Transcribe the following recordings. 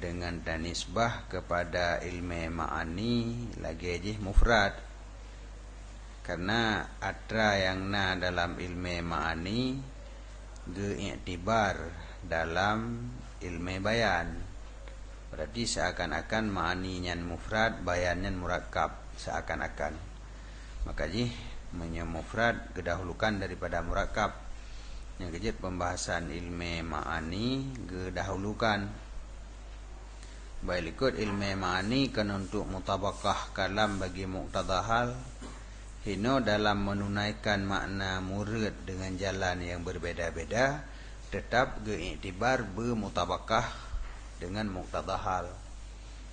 dengan tanisbah kepada ilmu ma'ani lagi je mufrad. Karena atra yang na dalam ilmu ma'ani geiktibar dalam ilmu bayan. Berarti seakan-akan ma'ani nyan mufrad, bayan nyan murakkab, seakan-akan. Maka ji mufrad gedahulukan daripada murakkab. Yang kejut pembahasan ilmu ma'ani gedahulukan. Baik ikut ilmu ma'ani kan untuk mutabakah kalam bagi muqtadahal hino dalam menunaikan makna murad dengan jalan yang berbeda-beda, tetap geiktibar bermutabakah dengan muqtadahal.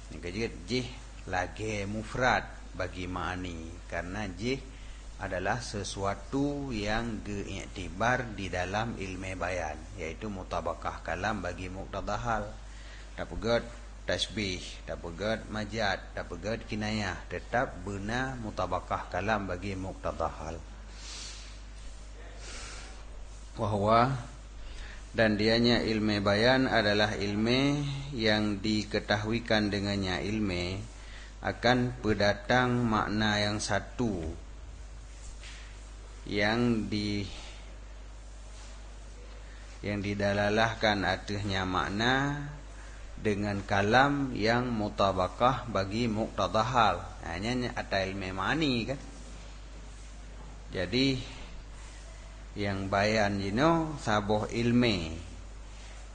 Yang kejut jih lagi mufrad bagi ma'ani, karena jih adalah sesuatu yang geiktibar di dalam ilmu bayan, yaitu mutabakah kalam bagi muqtadahal. Dapat tasbih, dapat majad, dapat kinayah, tetap benar mutabakah kalam bagi muqtadahal. Wahwa dan dianya ilmu bayan adalah ilmu yang diketahuikan dengannya ilmu akan pendatang makna yang satu yang didalalahkan artinya makna dengan kalam yang mutabakah bagi muqtadahal. Hanya ada ilmu ma'ani kan. Jadi yang bayan jino saboh ilmu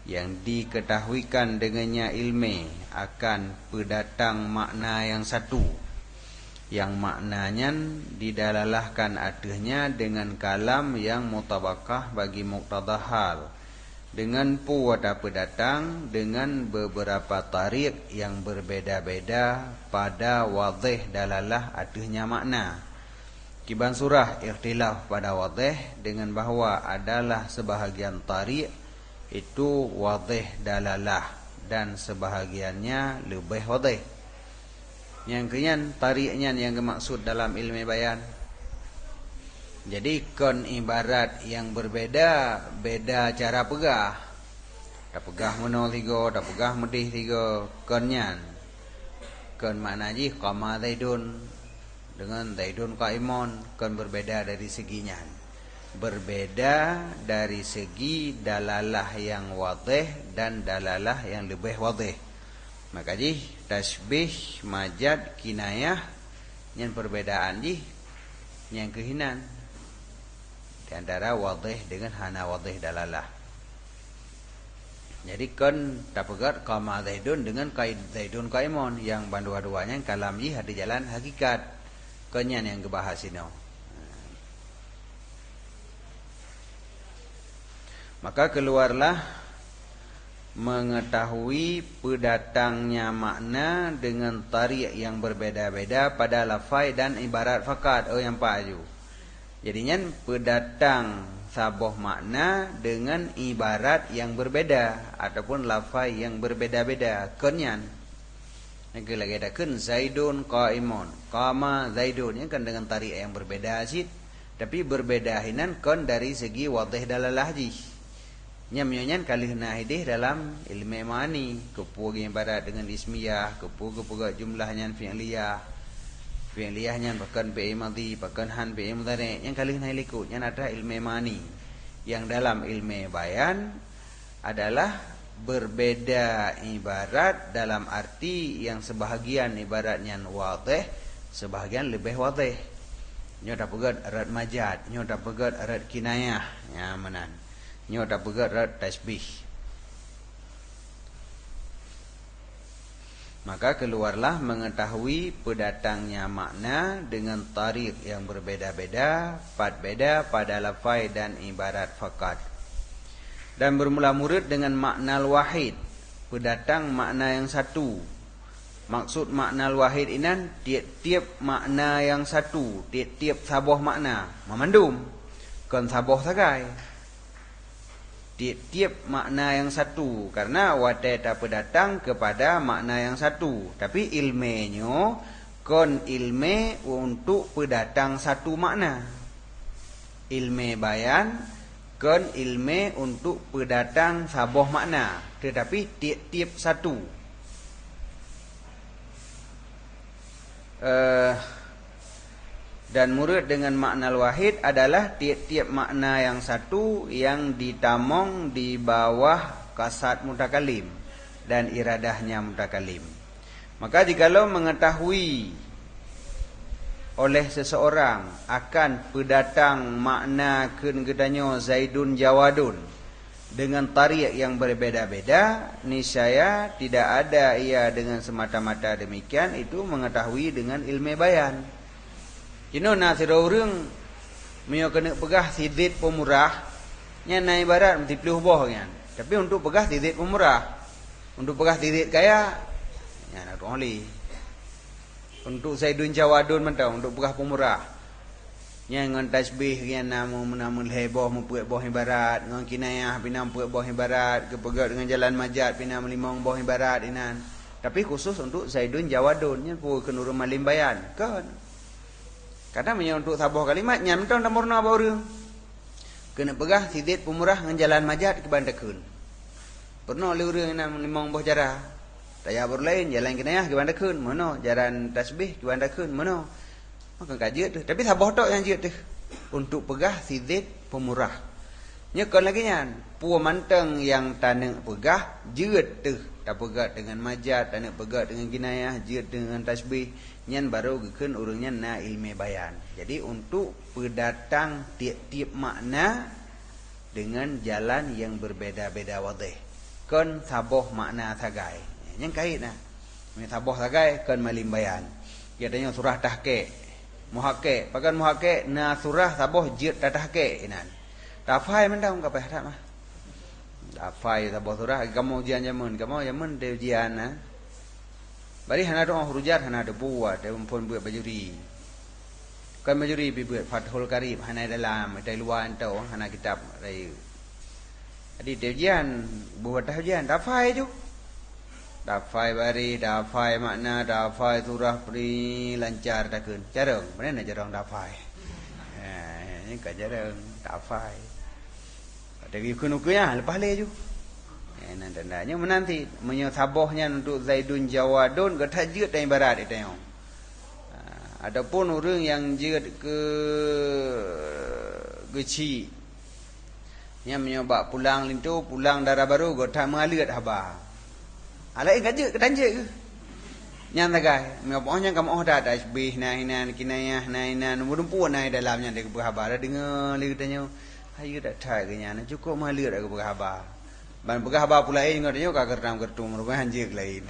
yang diketahuikan dengannya ilmu akan pendatang makna yang satu, yang maknanya didalalahkan artinya dengan kalam yang mutabakah bagi muqtadahal, dengan puwada pendatang dengan beberapa tarik yang berbeda-beda pada wadih dalalah artinya makna. Kiban surah ikhtilaf pada wadih dengan bahawa adalah sebahagian tarik itu wadih dalalah dan sebahagiannya lebih wadih. Yang kenyan tariknya yang dimaksud dalam ilmu bayan. Jadi kon ibarat yang berbeda, beda cara pegah. Tak pegah menol tiga, tak pegah medih tiga. Konyan kon makna ji qama zaidun dengan zaidun qaimun, kon berbeda dari seginya. Berbeda dari segi dalalah yang wadih dan dalalah yang lebih wadih. Maka ji tasbih, majad, kinayah yang perbedaan ji yang kehinan di antara wadih dengan hana wadih dalalah. Jadi kan tapegat qama zaidun dengan qaid zaidun qaimun yang dua-duanya kalam ji ada jalan hakikat. Kenyan yang kebahas ini. Maka keluarlah mengetahui pendatangnya makna dengan tarik yang berbeda-beda pada lafai dan ibarat fakat. Yang paju. Jadinya pendatang saboh makna dengan ibarat yang berbeda ataupun lafai yang berbeda-beda. Kenyan. Yang lagi ada kun zaidun qaimun, qama zaidun, yang kan dengan tarik yang berbeda asid, tapi berbeda hinan kon dari segi wadih dalalah ji. Nyamnyan kalih nahidih dalam ilmu ma'ani, kepu ibarat dengan ismiyah, kepu jumlahnya fi'liyah. Fi'liyahnya bahkan fi'il madhi, bahkan han fi'il mudhari', yang kalih nahilikut yang ada ilmu ma'ani. Yang dalam ilmu bayan adalah berbeda ibarat dalam arti yang sebahagian ibaratnya wadih, sebahagian lebih wadih. Nyo dapat erat majad, nyo dapat erat kinayah, ya manan. Nyo dapat erat tasbih. Maka keluarlah mengetahui pendatangnya makna dengan tarik yang berbeda-beda, beda pada lafai dan ibarat fakat. Dan bermula murid dengan makna al-wahid, pendatang makna yang satu. Maksud makna al-wahid ini tiap-tiap makna yang satu, tiap-tiap saboh makna memandum, kon saboh sagai. Tiap-tiap makna yang satu, karena wadata pendatang kepada makna yang satu. Tapi ilmenyo kon ilme untuk pendatang satu makna. Ilme bayan kon ilme untuk pendatang saboh makna, tetapi tiap-tiap satu. Dan murad dengan makna wahid adalah tiap-tiap makna yang satu yang ditamong di bawah kasat mutakalim dan iradahnya mutakalim. Maka jikalau mengetahui oleh seseorang akan pendatang makna kegedanyo Zaidun Jawadun dengan tarik yang berbeda-beda, niscaya tidak ada ia dengan semata-mata demikian itu mengetahui dengan ilmu bayan. Kino na sira urang mio kena pegah sidit pemurah nya na ibarat mesti pelih boh kan. Tapi untuk pegah sidit pemurah, untuk pegah sidit kaya nya nak only. Untuk Zaidun Jawadun mentau untuk pegah pemurah. Nya ngan tasbih kian nama menamun heboh mempuat boh ibarat, ngan kinayah pinam puat boh ibarat, kepegat dengan jalan majat pinam limong boh ibarat inan. Tapi khusus untuk Zaidun Jawadun nya pu kenurun malim bayan kan. Kadang punya untuk sabuh kalimat nyam tong tamurna baurang. Kena pegah sidit pemurah ngan jalan majat ke bandakeun. Pernah le urang nam limong boh cara. Taya berlain jalan kinayah ke bandakeun, mono jalan tasbih ke bandakeun, mono. Maka kajet tu. Tapi sabuh tok yang jet tu. Untuk pegah sidit pemurah. Nya kon lagi nya pu manteng yang tanang pegah jet tu. Tak pegat dengan majat, tak nak pegat dengan kinayah, jet dengan tasbih. Nyan baru gekeun urangnya na ilmu bayan. Jadi untuk pendatang tiap-tiap makna dengan jalan yang berbeda-beda wadih. Kon saboh makna sagai. Yang kait nah. Ini saboh sagai kon malim bayan. Katanya surah tahqiq. Muhaqqiq, pakan muhaqqiq na surah saboh jet tahqiq inan. Tafai mendang ka peh tak mah. Tafai saboh surah kamu ujian jamun, kamu jamun de ujian nah. Bari hana doa hurujat hana de buat de pun buat bajuri. Kan bajuri bi buat Fathul Qarib hana dalam dari luar entau hana kitab dari. Jadi dejian buat tajian dafai tu. Dafai bari dafai makna dafai surah pri lancar takun. Jarang, mana nak jarang dafai. Ini ka jarang dafai. Tapi kunukunya lepas le tu. Tandanya menanti menyosabohnya untuk Zaidun Jawadun kata jeut dan ibarat itu yang. Adapun orang yang jeut ke geci nya menyoba pulang lintu pulang darah baru kata mengalir haba. Alai gaje kedanje ke. Nya tagai menyobohnya kamu dah tasbih nahinan kinayah nahinan mudumpu nai dalamnya de berhabar dengar li katanya ayo dak thai ke nya cukup mengalir aku berhabar. Ban pegah ba pulai ngatnya ka kertam kertum rupahan jek lain.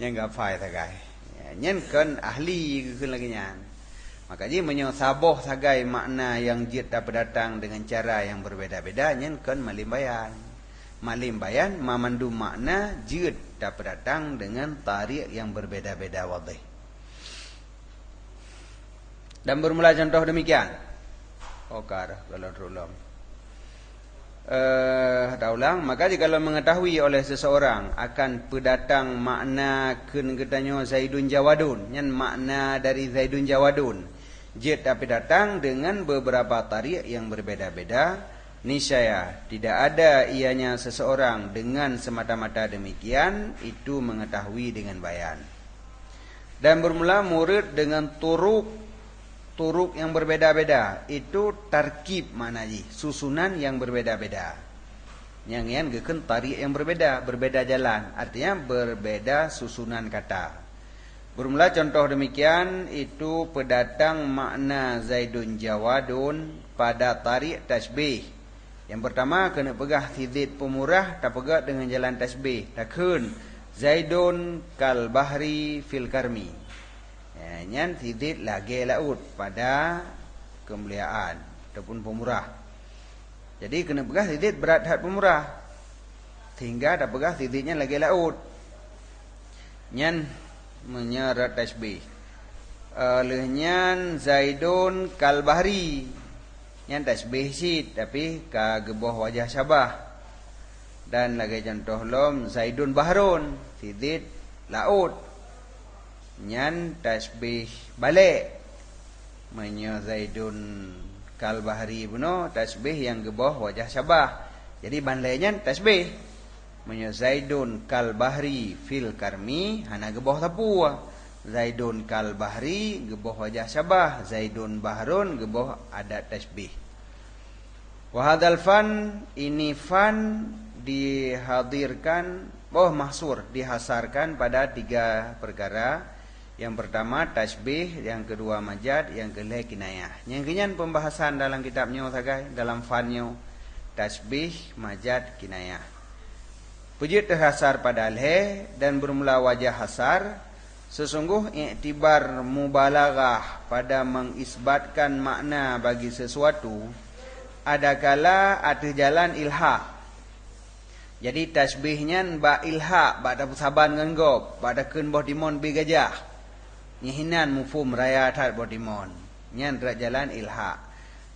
Yang enggak fai sagai. Nyen kan ahli keun lagi nyan. Maka ji menyo saboh sagai makna yang jit dapat datang dengan cara yang berbeda-beda nyen kan malim bayan. Malim bayan memandu makna jit dapat datang dengan tarik yang berbeda-beda wadih. Dan bermula contoh demikian. Okar kalau terulang. Ulang, maka jikalau mengetahui oleh seseorang akan pendatang makna kegedanyo Zaidun Jawadun, yang makna dari Zaidun Jawadun, jet tapi datang dengan beberapa tarik yang berbeda-beda, niscaya tidak ada ianya seseorang dengan semata-mata demikian itu mengetahui dengan bayan. Dan bermula murid dengan turuk yang berbeda-beda itu tarkib maknanya susunan yang berbeda-beda. Yang gekeun tarik yang berbeda jalan, artinya berbeda susunan kata. Bermula contoh demikian itu pendatang makna Zaidun Jawadun pada tarik tasbih. Yang pertama kena pegah sidit pemurah tak pegat dengan jalan tasbih. Takun Zaidun kal bahri fil karmi. Nyan sidit lagi laut pada kemuliaan ataupun pemurah. Jadi kena pegah sidit berat hat pemurah. Sehingga dah pegah siditnya lagi laut. Nyan menyerat tasbih. Lehnya Zaidun kal bahri. Nyan tasbih sid tapi ka gebah wajah Sabah. Dan lagi contoh lom Zaidun bahrun, sidit laut. Nyan tasbih balik menyo Zaidun kal bahri buno tasbih yang gebah wajah Sabah. Jadi banlainya tasbih menyo Zaidun kal bahri fil karmi hana gebah tapua. Zaidun kal bahri geboh wajah syabah, Zaidun bahrun geboh adat tasbih. Wa hadzal fan, ini fan dihadirkan mahsur, dihasarkan pada 3 perkara. Yang pertama tasbih, yang kedua majad, yang kedua kinayah. Yang kenyan pembahasan dalam kitabnya sagai, dalam fannya tasbih, majad, kinayah. Pujud terhasar pada alhe dan bermula wajah hasar. Sesungguh iktibar mubalaghah pada mengisbatkan makna bagi sesuatu, adakala ada jalan ilha. Jadi tasbihnya ba ilha, ba ada saban ngan gob, ba ada keun boh dimon bi gajah. Nyihinan mufhum raya tat boh dimon. Nyan ra jalan ilha.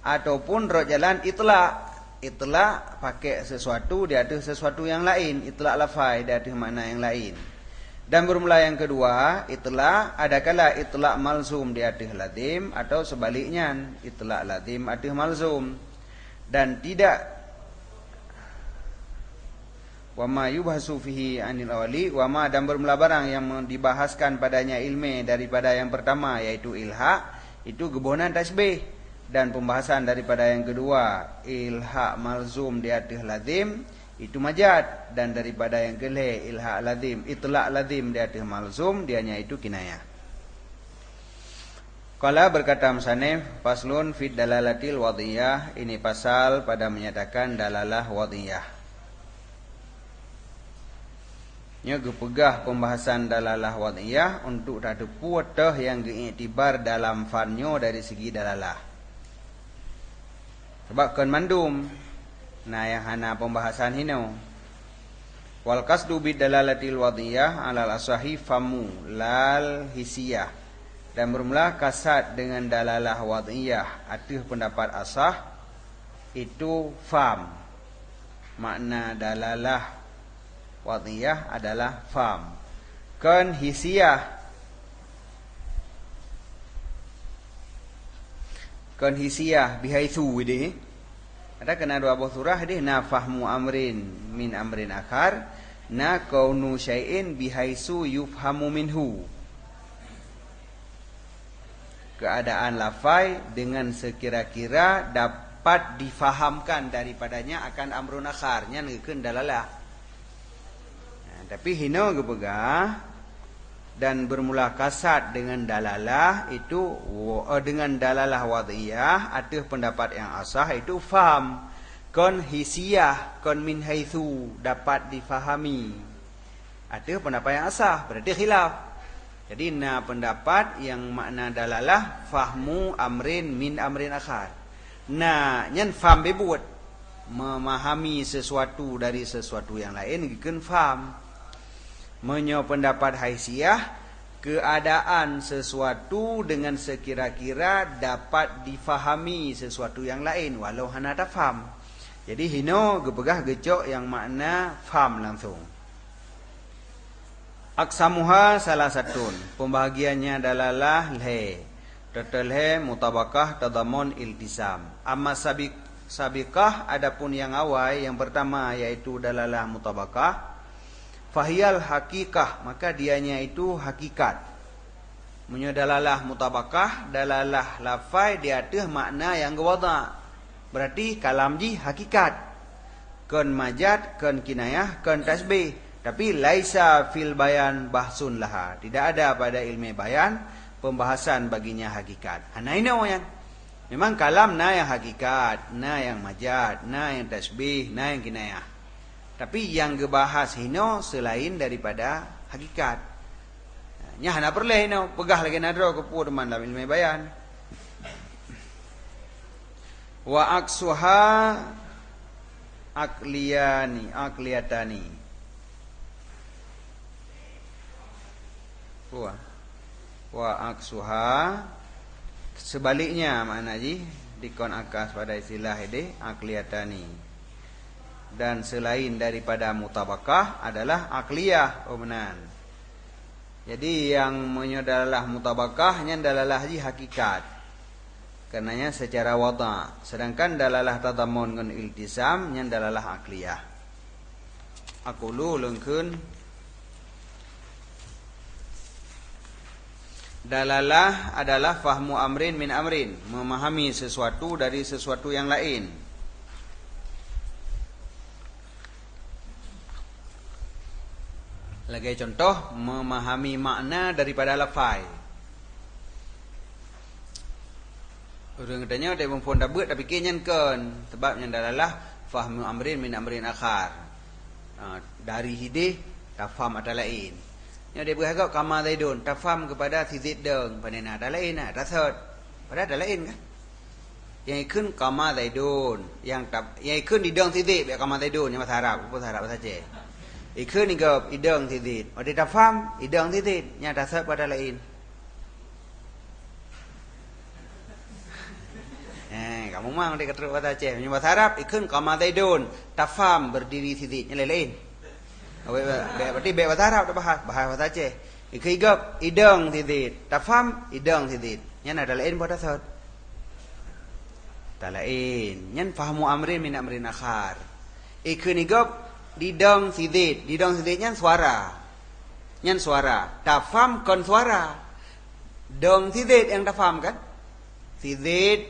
Ataupun ra jalan itla. Itla pakai sesuatu dia ada sesuatu yang lain, itla lafai dia ada makna yang lain. Dan bermula yang kedua, itla adakala itla malzum dia ada lazim atau sebaliknya itla lazim ada malzum. Dan tidak wama yubhasu fihi anil awali, wama dan bermula barang yang dibahaskan padanya ilmi daripada yang pertama yaitu ilha, itu gebonan tasbih. Dan pembahasan daripada yang kedua ilha malzum di atas lazim, itu majad. Dan daripada yang kelih ilha lazim, itla lazim di atas malzum, dianya itu kinayah. Qala berkata musannif, faslun fid dalalatil wadhiyah, ini pasal pada menyatakan dalalah wadhiyah. Nya gepegah pembahasan dalalah wadhiyah untuk tak puatah yang diiktibar dalam fanyo dari segi dalalah. Sebab kan mandum nah yang hana pembahasan hino. Wal qasdu bid dalalatil wadhiyah alal asahi famu lal hisiyah. Dan bermula kasad dengan dalalah wadhiyah atuh pendapat asah itu fam. Makna dalalah wadhiyah adalah fam. Kan hisiyah, kan hisiyah bihaitsu ini ada kena dua buah surah ini, na fahmu amrin min amrin akhar, na kaunu syai'in bihaitsu yufhamu minhu. Keadaan lafai dengan sekira-kira dapat difahamkan daripadanya akan amrun akhar, nya ngeukeun dalalah. Nah, tapi hino gepegah dan bermula kasad dengan dalalah itu dengan dalalah wadhiyah atuh pendapat yang asah itu faham. Kon hisiyah, kon min haitsu dapat difahami. Atuh pendapat yang asah, berarti khilaf. Jadi na pendapat yang makna dalalah fahmu amrin min amrin akhar. Nah, nyen faham bebut memahami sesuatu dari sesuatu yang lain gikeun faham. Menyo pendapat haisiyah, keadaan sesuatu dengan sekira-kira dapat difahami sesuatu yang lain walau hana tak faham. Jadi hino gepegah gecok yang makna faham langsung. Aksamuha salah satun, pembahagiannya dalalah lhe. Total he mutabakah tadamun iltisam. Amma sabiqah adapun yang awal yang pertama yaitu dalalah mutabakah. Fahiyal hakikah, maka dianya itu hakikat. Munyo dalalah mutabakah, dalalah lafai dia ada makna yang gewada. Berarti kalam ji hakikat. Kan majad, kan kinayah, kan tasbih. Tapi laisa fil bayan bahsun laha. Tidak ada pada ilmu bayan pembahasan baginya hakikat. Ana ini yang memang kalam na yang hakikat, na yang majad, na yang tasbih, na yang kinayah. Tapi yang gebahas hino selain daripada hakikat. Nya hana perle hino pegah lagi nadro ke pu teman dalam ilmu bayan. Wa aksuha akliyatani. Wa aksuha sebaliknya makna ji dikon akas pada istilah ini akliyatani. Dan selain daripada mutabakah adalah akliyah benar. Jadi yang menyodalalah mutabakahnya dalalah ji hakikat. Karenanya secara wada. Sedangkan dalalah tadamun dengan iltisam nya dalalah akliyah. Aqulu leungkeun Dalalah adalah fahmu amrin min amrin, memahami sesuatu dari sesuatu yang lain. Lagi contoh, memahami makna daripada lafai. Orang katanya dia perempuan dah buat tapi kenyan kan, sebabnya dalalah fahmu amrin min amrin akhar. Dari hidih tafham ada lain. Yang dia berharap kama zaidun tafham kepada si zaid deng panena ada lain nak rasad. Padahal ada lain kan. Yang ikun kama zaidun, yang ikun di deng si zaid kama zaidun yang bahasa Arab, bahasa Aceh. Ikun ni gap ideng si zaid. Ada tafham ideng si zaid yang rasad pada lain. Kamu memang dia kata bahasa Aceh, yang bahasa Arab ikun kama zaidun tafham berdiri si zaid yang lain. Berarti bahasa Arab dah bahasa Aceh. Ikigap ideng tidid, tafham ideng tidid. Yang ada lain pada saat. Tak lain. Yang fahamu amrin min amrin akhar. Ikigap dideng tidid, dideng tidid yang suara. Yang suara. Tafham kon suara. Deng tidid yang tafham kan? Tidid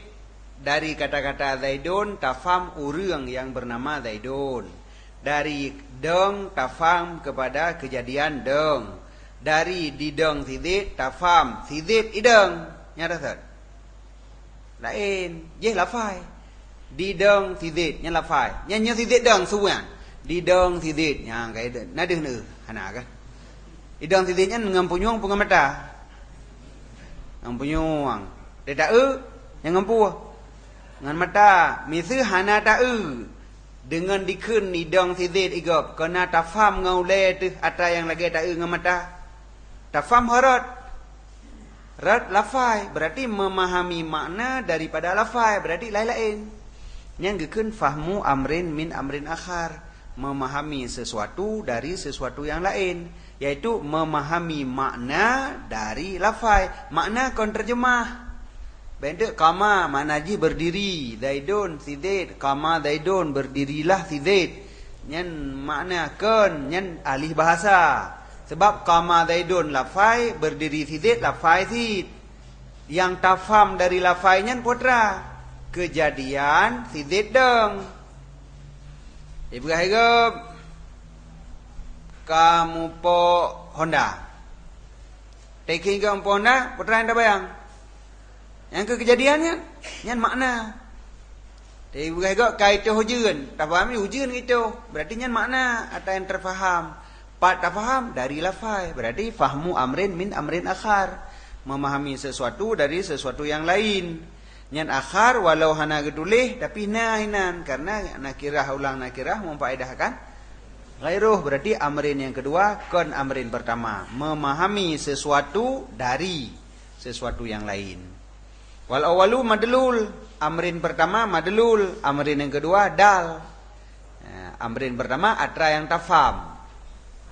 dari kata-kata Zaidun tafham urang yang bernama Zaidun. Dari deng tafham kepada kejadian deng. Dari dideng sidid tafham sidid ideng. Nyata tak? Lain. Ye lafai. Dideng sidid nya lafai. Nya sidid deng suan. Dideng sidid nya kai na deung neu hana kan. Ideng sidid nya ngampunyung pengamata. Ngampunyung. Dia tak yang ngampu. Ngan mata misu hana ta dengan dikun nidang sidid igap kena tafham ngaule tu ata yang lagi ta ngamata. Tafham harat. Rat lafai berarti memahami makna daripada lafai berarti lain-lain. Yang gekun fahmu amrin min amrin akhar, memahami sesuatu dari sesuatu yang lain, yaitu memahami makna dari lafai. Makna kon terjemah. Benda kama makna ji berdiri, Zaidun sidid, kama Zaidun berdirilah sidid. Nyen makna kon nyen alih bahasa. Sebab kama Zaidun lafai, berdiri sidid lafai sid. Yang tafham dari lafai nyen putra. Kejadian sidid deng. Ibu harap kamu po Honda. Taking ke Honda, putra anda bayang. Yang kejadiannya, yang makna. Tapi bukan juga kaitu hujan. Tak faham ni hujan gitu. Berarti yang makna atau yang terfaham. Pak tak faham dari lafai. Berarti fahmu amrin min amrin akhar. Memahami sesuatu dari sesuatu yang lain. Yang akhar walau hana gedulih tapi nahinan. Karena nakirah ulang nakirah memfaedahkan ghairuh. Berarti amrin yang kedua kon amrin pertama. Memahami sesuatu dari sesuatu yang lain. Wal awalu madlul, amrin pertama madlul, amrin yang kedua dal. Amrin pertama atra yang tafham.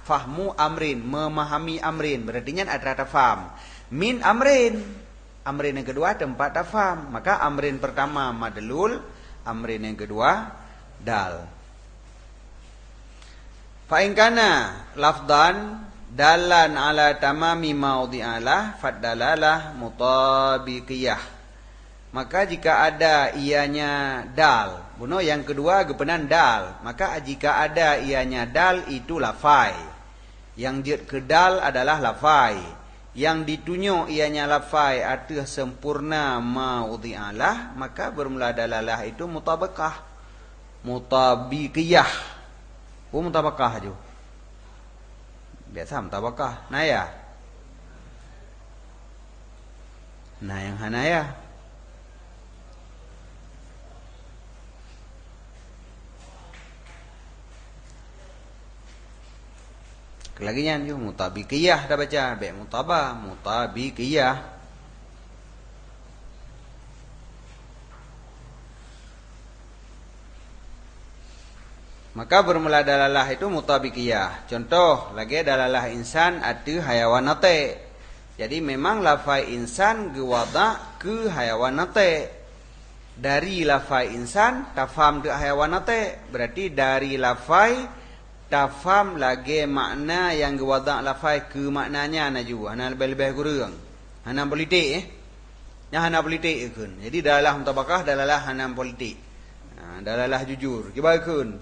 Fahmu amrin, memahami amrin, berarti nya atra tafham. Min amrin, amrin yang kedua tempat tafham. Maka amrin pertama madlul, amrin yang kedua dal. Fa in kana lafdan dalan ala tamami maudhi'alah fadalalah mutabiqiyah. Maka jika ada ianya dal, buno yang kedua gepenan dal, maka jika ada ianya dal itu lafai. Yang jid ke dal adalah lafai. Yang ditunjuk ianya lafai arti sempurna maudhi'alah, maka bermula dalalah itu mutabaqah. Mutabiqiyah. Mutabaqah aja. Biasa mutabaqah. Nah ya. Nah yang hanaya. Lagi nya mutabiqiyah dah baca, baik mutabah, mutabiqiyah. Maka bermula dalalah itu mutabiqiyah. Contoh lagi dalalah insan ada hayawanate. Jadi memang lafai insan gewada ke hayawanate. Dari lafai insan tafham ke hayawanate. Berarti dari lafai tafham lagi makna yang gewada lafai ke maknanya na juga. Ana lebih-lebih kurang. hanam politik nya hana politik keun. Jadi dalalah mutabakah dalalah hanam politik. Dalalah jujur. Kibaikeun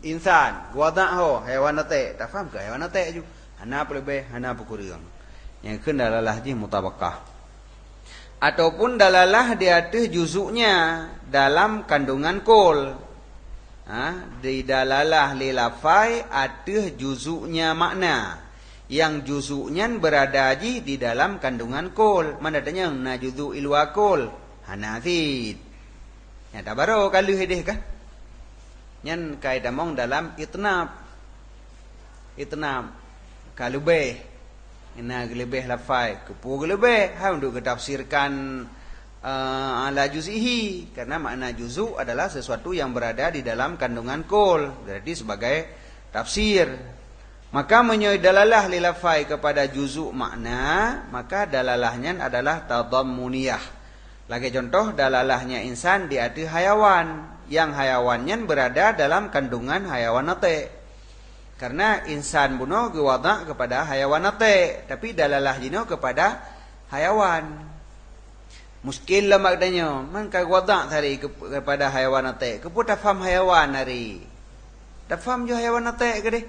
insan, wada' ho haiwan nate. Tak faham ke haiwan nate ju. Hana lebih, hana kurang. Yang keun dalalah ji mutabakah. Ataupun dalalah di atas juzuknya dalam kandungan kol. Di dalalah lilafai atas juzuknya makna. Yang juzuknya berada di dalam kandungan kol. Mana tanya na juzuk ilwa kol. Hanafid. Ya tak baru kalau hedih kan. Yang kaidah mong dalam itnab. Kalubeh. Ina gelebih lafai. Kepu gelebih. Untuk ketafsirkan ala juz'ihi. Karena makna juzuk adalah sesuatu yang berada di dalam kandungan kol. Berarti sebagai tafsir. Maka menyoy dalalah lilafai kepada juzuk makna, maka dalalahnya adalah tadammuniyah. Lagi contoh dalalahnya insan di atas hayawan, yang hayawannya berada dalam kandungan hayawan nate. Karena insan buno gewada kepada hayawan nate, tapi dalalah jino kepada hayawan. Muskil lah maknanya, man kagwada tadi kepada hayawan nate. Kepu tafam hayawan hari. Tafam jo hayawan nate ke deh.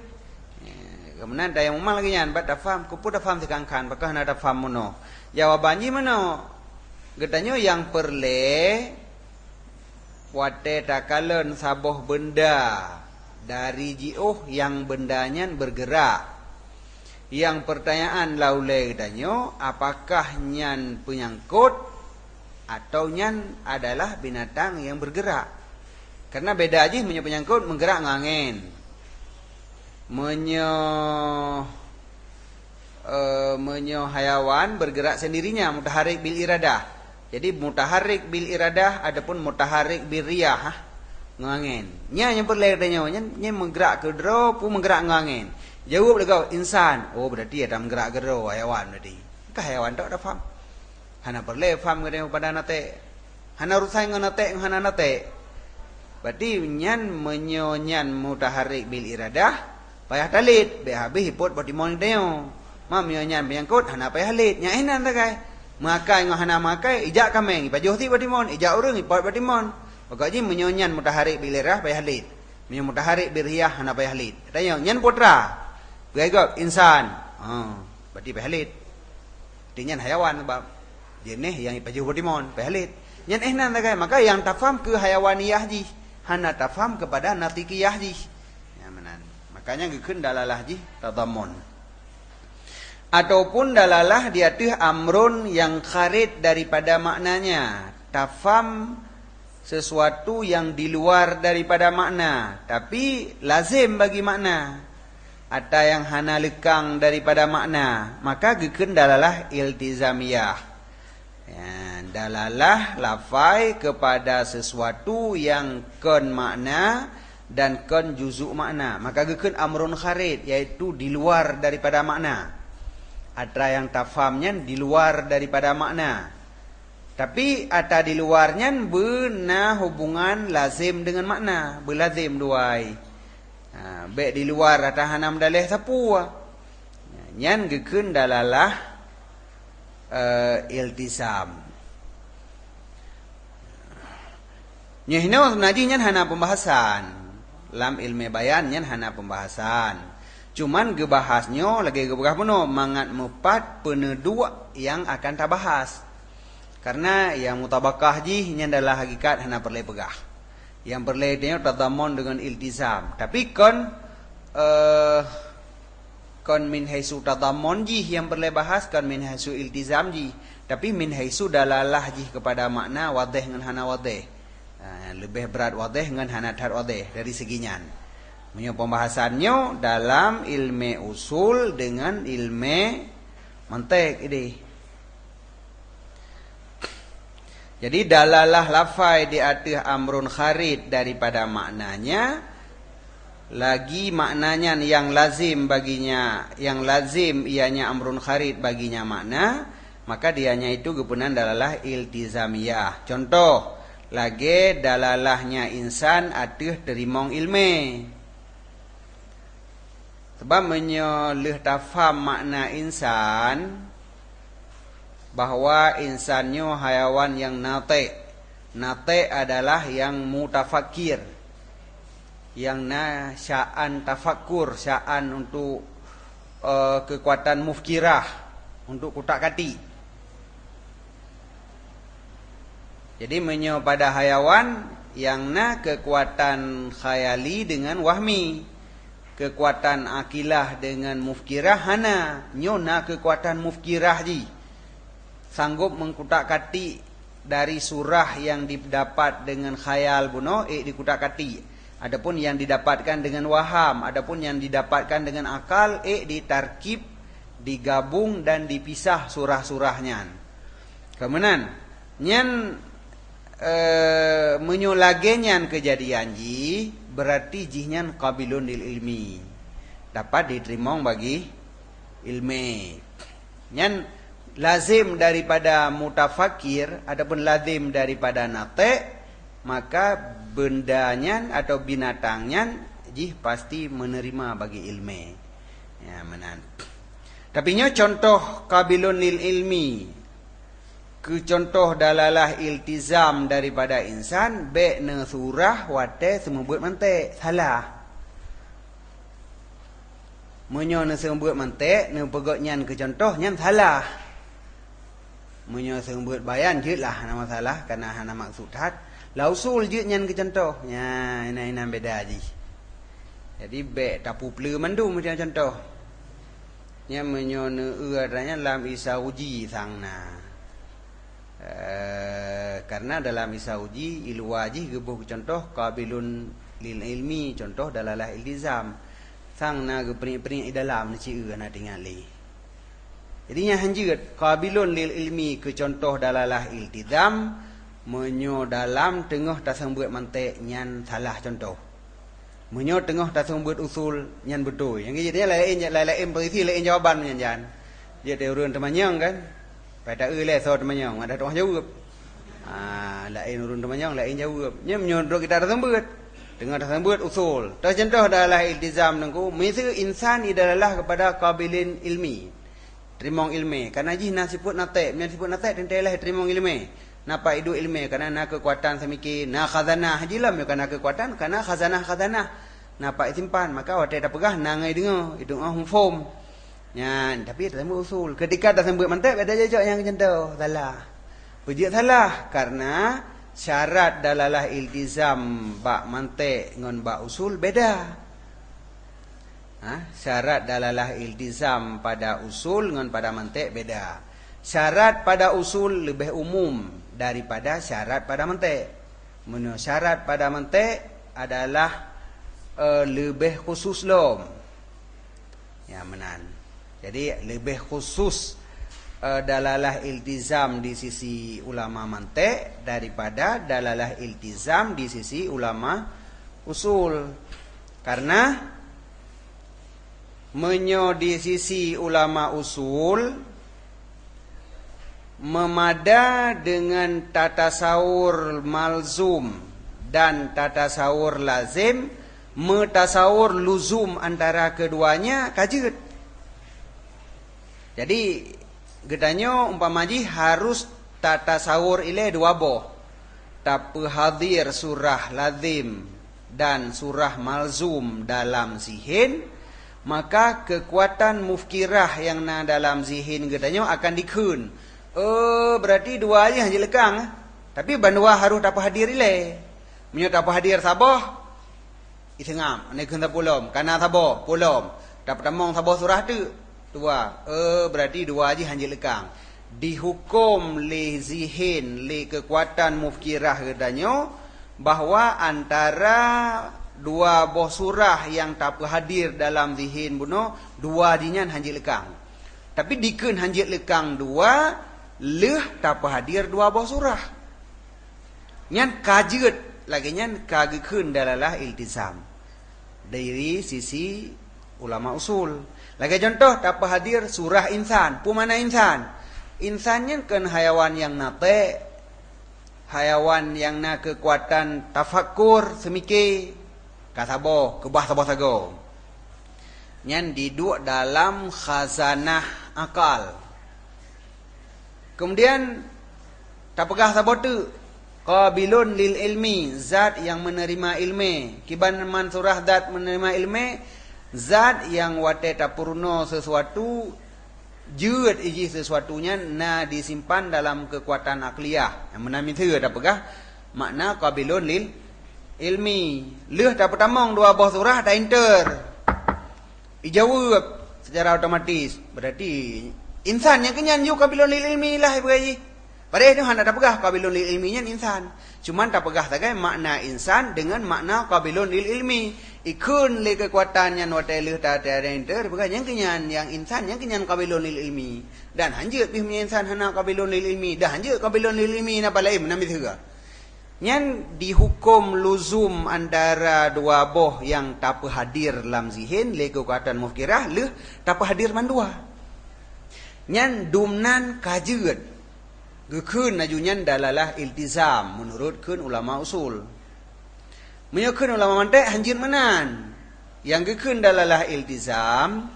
Kemudian ada yang memang lagi nyan, bat dafam, kupu dafam sikangkan, bakal na dafam mono. Jawabannya mono, katanya yang perle, wate takalen saboh benda dari jioh yang bendanya bergerak. Yang pertanyaan laule katanya, apakah nyan penyangkut atau nyan adalah binatang yang bergerak? Karena beda aja penyangkut menggerak ngangin. Menyo hayawan bergerak sendirinya, mutaharik bil iradah. Jadi mutaharik bil iradah adapun mutaharik bil riyah ngangin. Nya yang perletanya nya menggerak ke dro pu menggerak ngangin. Jawab lego insan. Oh berarti ada menggerak ke dro hayawan berarti. Ka hayawan dak faham. Hana perle faham gede pada nate. Hana rusai nganate hana nate. Berarti nyan menyonyan mutaharik bil iradah payah talit, habis hipot batimon deo. Mam nyan menyangkut hana payah halit. Nya enan ta kai. Makai ngah hana makai ijak kameng, ipajuh ti batimon, ijak urang hipot batimon. Pakaji menyonyan mutaharik bil irah payah halit. Menyo mutaharik bil riyah hana payah halit. Tanya nyan putra. Gagap insan. Berarti payah halit. Dinyan hayawan sebab jenis yang ipajuh batimon payah halit. Nyan enan ta kai. Maka yang tafam ke hayawaniyah ji, hana tafam kepada natikiyah ji. Makanya gekeun dalalah ji tadammun. Ataupun dalalah di atas amrun yang kharid daripada maknanya. Tafam sesuatu yang di luar daripada makna, tapi lazim bagi makna. Ada yang hana lekang daripada makna, maka gekeun dalalah iltizamiyah. Ya, dalalah lafai kepada sesuatu yang kon makna dan kon juzuk makna, maka gekeun amrun kharid, yaitu di luar daripada makna. Ada yang tafamnya di luar daripada makna, tapi ada di luarnya benar hubungan lazim dengan makna, belazim duai. Baik di luar ada hanam dalih sapua. Nyan gekeun dalalah iltisam. Nyehno sebenarnya hana pembahasan. Lam ilmu bayan nyan hana pembahasan. Cuman gebahasnya lagi gebahas puno mangat mupat penedua yang akan tabahas. Karena yang mutabakah ji nyan adalah hakikat hana perle pegah. Yang perle dia tadammun dengan iltizam. Tapi kon min haisu tadammun ji yang perle bahas kon min haisu iltizam ji. Tapi min haisu dalalah ji kepada makna wadih dengan hana wadih. Lebih berat wadih dengan hanatat wadih dari seginyan. Menyo pembahasannya dalam ilmu usul dengan ilmu mantik ini. Jadi dalalah lafai di atas amrun kharid daripada maknanya, lagi maknanya yang lazim baginya, yang lazim ianya amrun kharid baginya makna, maka dianya itu gepunan dalalah iltizamiyah. Contoh lagi dalalahnya insan atus terimong ilme. Sebab menyoleh tafam makna insan bahwa insannya hayawan yang nate. Nate adalah yang mutafakir, yang sya'an tafakur, sya'an untuk kekuatan mufkirah, untuk kutak kati. Jadi menyo pada hayawan yang kekuatan khayali dengan wahmi, kekuatan akilah dengan mufkirah hana. Nyo kekuatan mufkirah ji, sanggup mengkutak kati dari surah yang didapat dengan khayal buno dikutak kati. Adapun yang didapatkan dengan waham, adapun yang didapatkan dengan akal ditarkib, digabung dan dipisah surah-surahnya. Kemudian nyan menyolagenyan kejadian ji, berarti jihnya qabilun lil ilmi, dapat diterima bagi ilmi. Nyan lazim daripada mutafakir, adapun lazim daripada nate, maka bendanya atau binatangnya jih pasti menerima bagi ilmi. Ya, menan. Tapi nyo contoh qabilun lil ilmi, ke contoh dalalah iltizam daripada insan, be ne surah wate semua buat mantek salah. Menyo ne semua buat mantek, ne pegoknya ke contohnya salah. Menyo semua buat bayan je lah nama salah, karena hana maksud hat. Lausul je nyan ke contoh. Ya, ina beda je. Jadi be tapu ple mandu macam contoh. Nya menyo ne adanya lam isa uji sangna. Karena dalam isa uji ilwaji gebuh contoh qabilun lil ilmi, contoh dalalah iltizam. Sangna ge pering-pering dalam ni ci na tingali. Jadinya hanjit qabilun lil ilmi ke contoh dalalah iltizam, menyo dalam tengah tasang buat mantek nyan salah contoh. Menyo tengah tasang buat usul nyan betul. Yang jadinya lain posisi lain jawaban nyan jan. Dia teurun temanyang kan. Pada le so temanyang ada tong jawab. Lain urun temanyang lain jawab. Nya menyo kita tasang buat. Tengah tasang buat usul. Tas contoh dalalah iltizam nangku, mesti insan idalah kepada qabilin ilmi. Terimong ilmi, karena jih nasiput nate, nasiput nate tentelah terimong ilmi. Napa idu ilmi, karena na kekuatan semiki, na khazanah jilam yo karena kekuatan, karena khazanah. Napa simpan, maka wate dah pegah nangai dengar, itu hum. Ya, tapi tak sembuh usul. Ketika tak sembuh mantek, ada je yang contoh salah. Puji salah karena syarat dalalah iltizam bak mantek ngon bak usul beda. Syarat dalalah iltizam pada usul dengan pada mantek beda. Syarat pada usul lebih umum daripada syarat pada mantek. Menurut syarat pada mantek adalah lebih khusus lom. Ya menan. Jadi lebih khusus dalalah iltizam di sisi ulama mantek daripada dalalah iltizam di sisi ulama usul. Karena menyo di sisi ulama usul memada dengan tata sawur malzum dan tata sawur lazim, metasawur luzum antara keduanya kajet. Jadi gedanyo umpamaji harus tata sawur ile dua boh. Tapi hadir surah lazim dan surah malzum dalam zihin, maka kekuatan mufkirah yang dalam zihin gedanyo akan dikun. Berarti dua aja hanya lekang. Tapi bandua harus dapat hadir ile. Menyo dapat hadir sabah itengam, ane kun tapulom, kana sabah pulom. Dapat tamong sabah surah tu dua. Berarti dua aja hanya lekang. Dihukum li zihin, li kekuatan mufkirah gedanyo, bahwa antara dua boh surah yang tak hadir dalam zihin buno, dua dinyan hanjit lekang. Tapi dikun hanjit lekang dua, leh tak hadir dua boh surah. Nyan kajet lagi nyan kagekun dalalah iltizam dari sisi ulama usul. Lagi contoh tak hadir surah insan. Pumana insan? Insannya kan hayawan yang nate, hayawan yang na kekuatan tafakur semiki kasabo kebah sabah sago. Nyan diduk dalam khazanah akal. Kemudian tak pegah sabotu qabilun lil ilmi, zat yang menerima ilmu. Kiban man surah zat menerima ilmu, zat yang wate tapurno sesuatu, jeut iji sesuatunya na disimpan dalam kekuatan akliyah. Yang menami theu tak pegah makna qabilun lil ilmi. Leuh tak pertamong dua buah surah dah enter. Dijawab secara otomatis. Berarti insan yang kenyan yu qabilun lil ilmi lah ibu. Pada itu hendak tak pegah qabilun lil ilminya insan. Cuman tak pegah tagai makna insan dengan makna qabilun lil ilmi. Ikun le kekuatan yang wate leuh tak ada enter pegah yang kenyan yang insan yang kenyan qabilun lil ilmi. Dan hanjeut pi insan hana qabilun lil ilmi. Dah hanjeut qabilun lil ilmi napa lain menami thega. Nyan dihukum luzum antara dua boh yang tak hadir dalam zihin le kekuatan mufkirah leuh tak hadir mandua. Nyan dumnan kajeut gekun najunyan dalalah iltizam menurut kun ulama usul. Menyokun ulama mantek hanjir menan. Yang gekun dalalah iltizam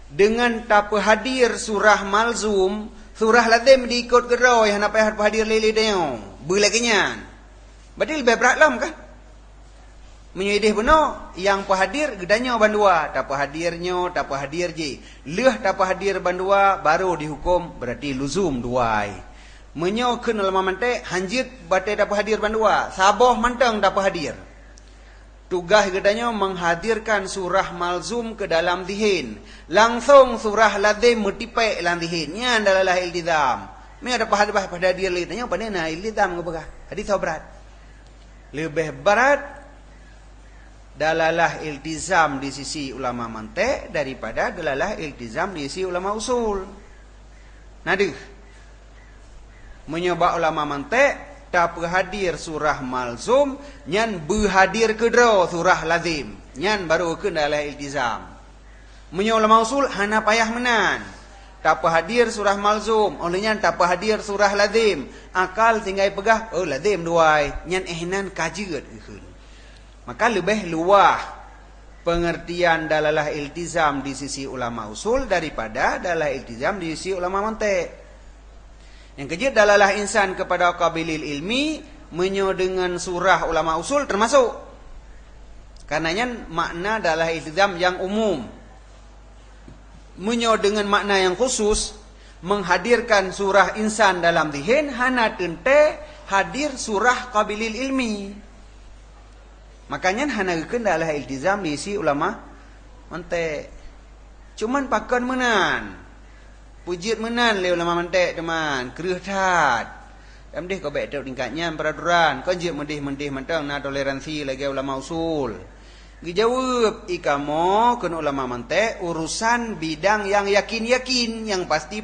dengan tak hadir surah malzum, surah lazim diikut gerau yang nak hadir lele deo. Bulakenyan. Berarti lebih berat lam kan? Menyedih benar yang hadir gedanya bandua, tak hadirnya, tak hadir je. Leuh tak hadir bandua baru dihukum berarti luzum duai. Menyokun ulama mantek hanjit batai dapat hadir bandua, saboh mantang dapat hadir. Tugas gedanya menghadirkan surah malzum ke dalam zihin. Langsung surah lazim mutipai dalam zihin. Nya adalah iltizam. Me dapat hadir lainnya pada na iltizam ke hadis berat. Lebih berat dalalah iltizam di sisi ulama mantek daripada dalalah iltizam di sisi ulama usul. Nadih menyebab ulama mantek tak hadir surah malzum nyan berhadir kedra surah lazim nyan baru ke dalam iltizam. Menyebab ulama usul hana payah menan tak hadir surah malzum oleh nyan tak hadir surah lazim akal tinggal pegah oh lazim duai nyan ehnan kajeut keun. Maka lebih luah pengertian dalalah iltizam di sisi ulama usul daripada dalalah iltizam di sisi ulama mantek. Yang kejut dalalah insan kepada qabilil ilmi menyo dengan surah ulama usul termasuk. Karenanya makna dalalah iltizam yang umum. Menyo dengan makna yang khusus menghadirkan surah insan dalam zihin hana tente hadir surah qabilil ilmi. Makanya hana gekeun dalalah iltizam di isi ulama mantek. Cuman pakon menan. Pujit menan le ulama mantek teman, kereh tat. Amdih kau baik tingkatnya peraturan, kau je mendih mantang na toleransi lagi ulama usul. Dijawab ikamo kun ulama mantek urusan bidang yang yakin yang pasti.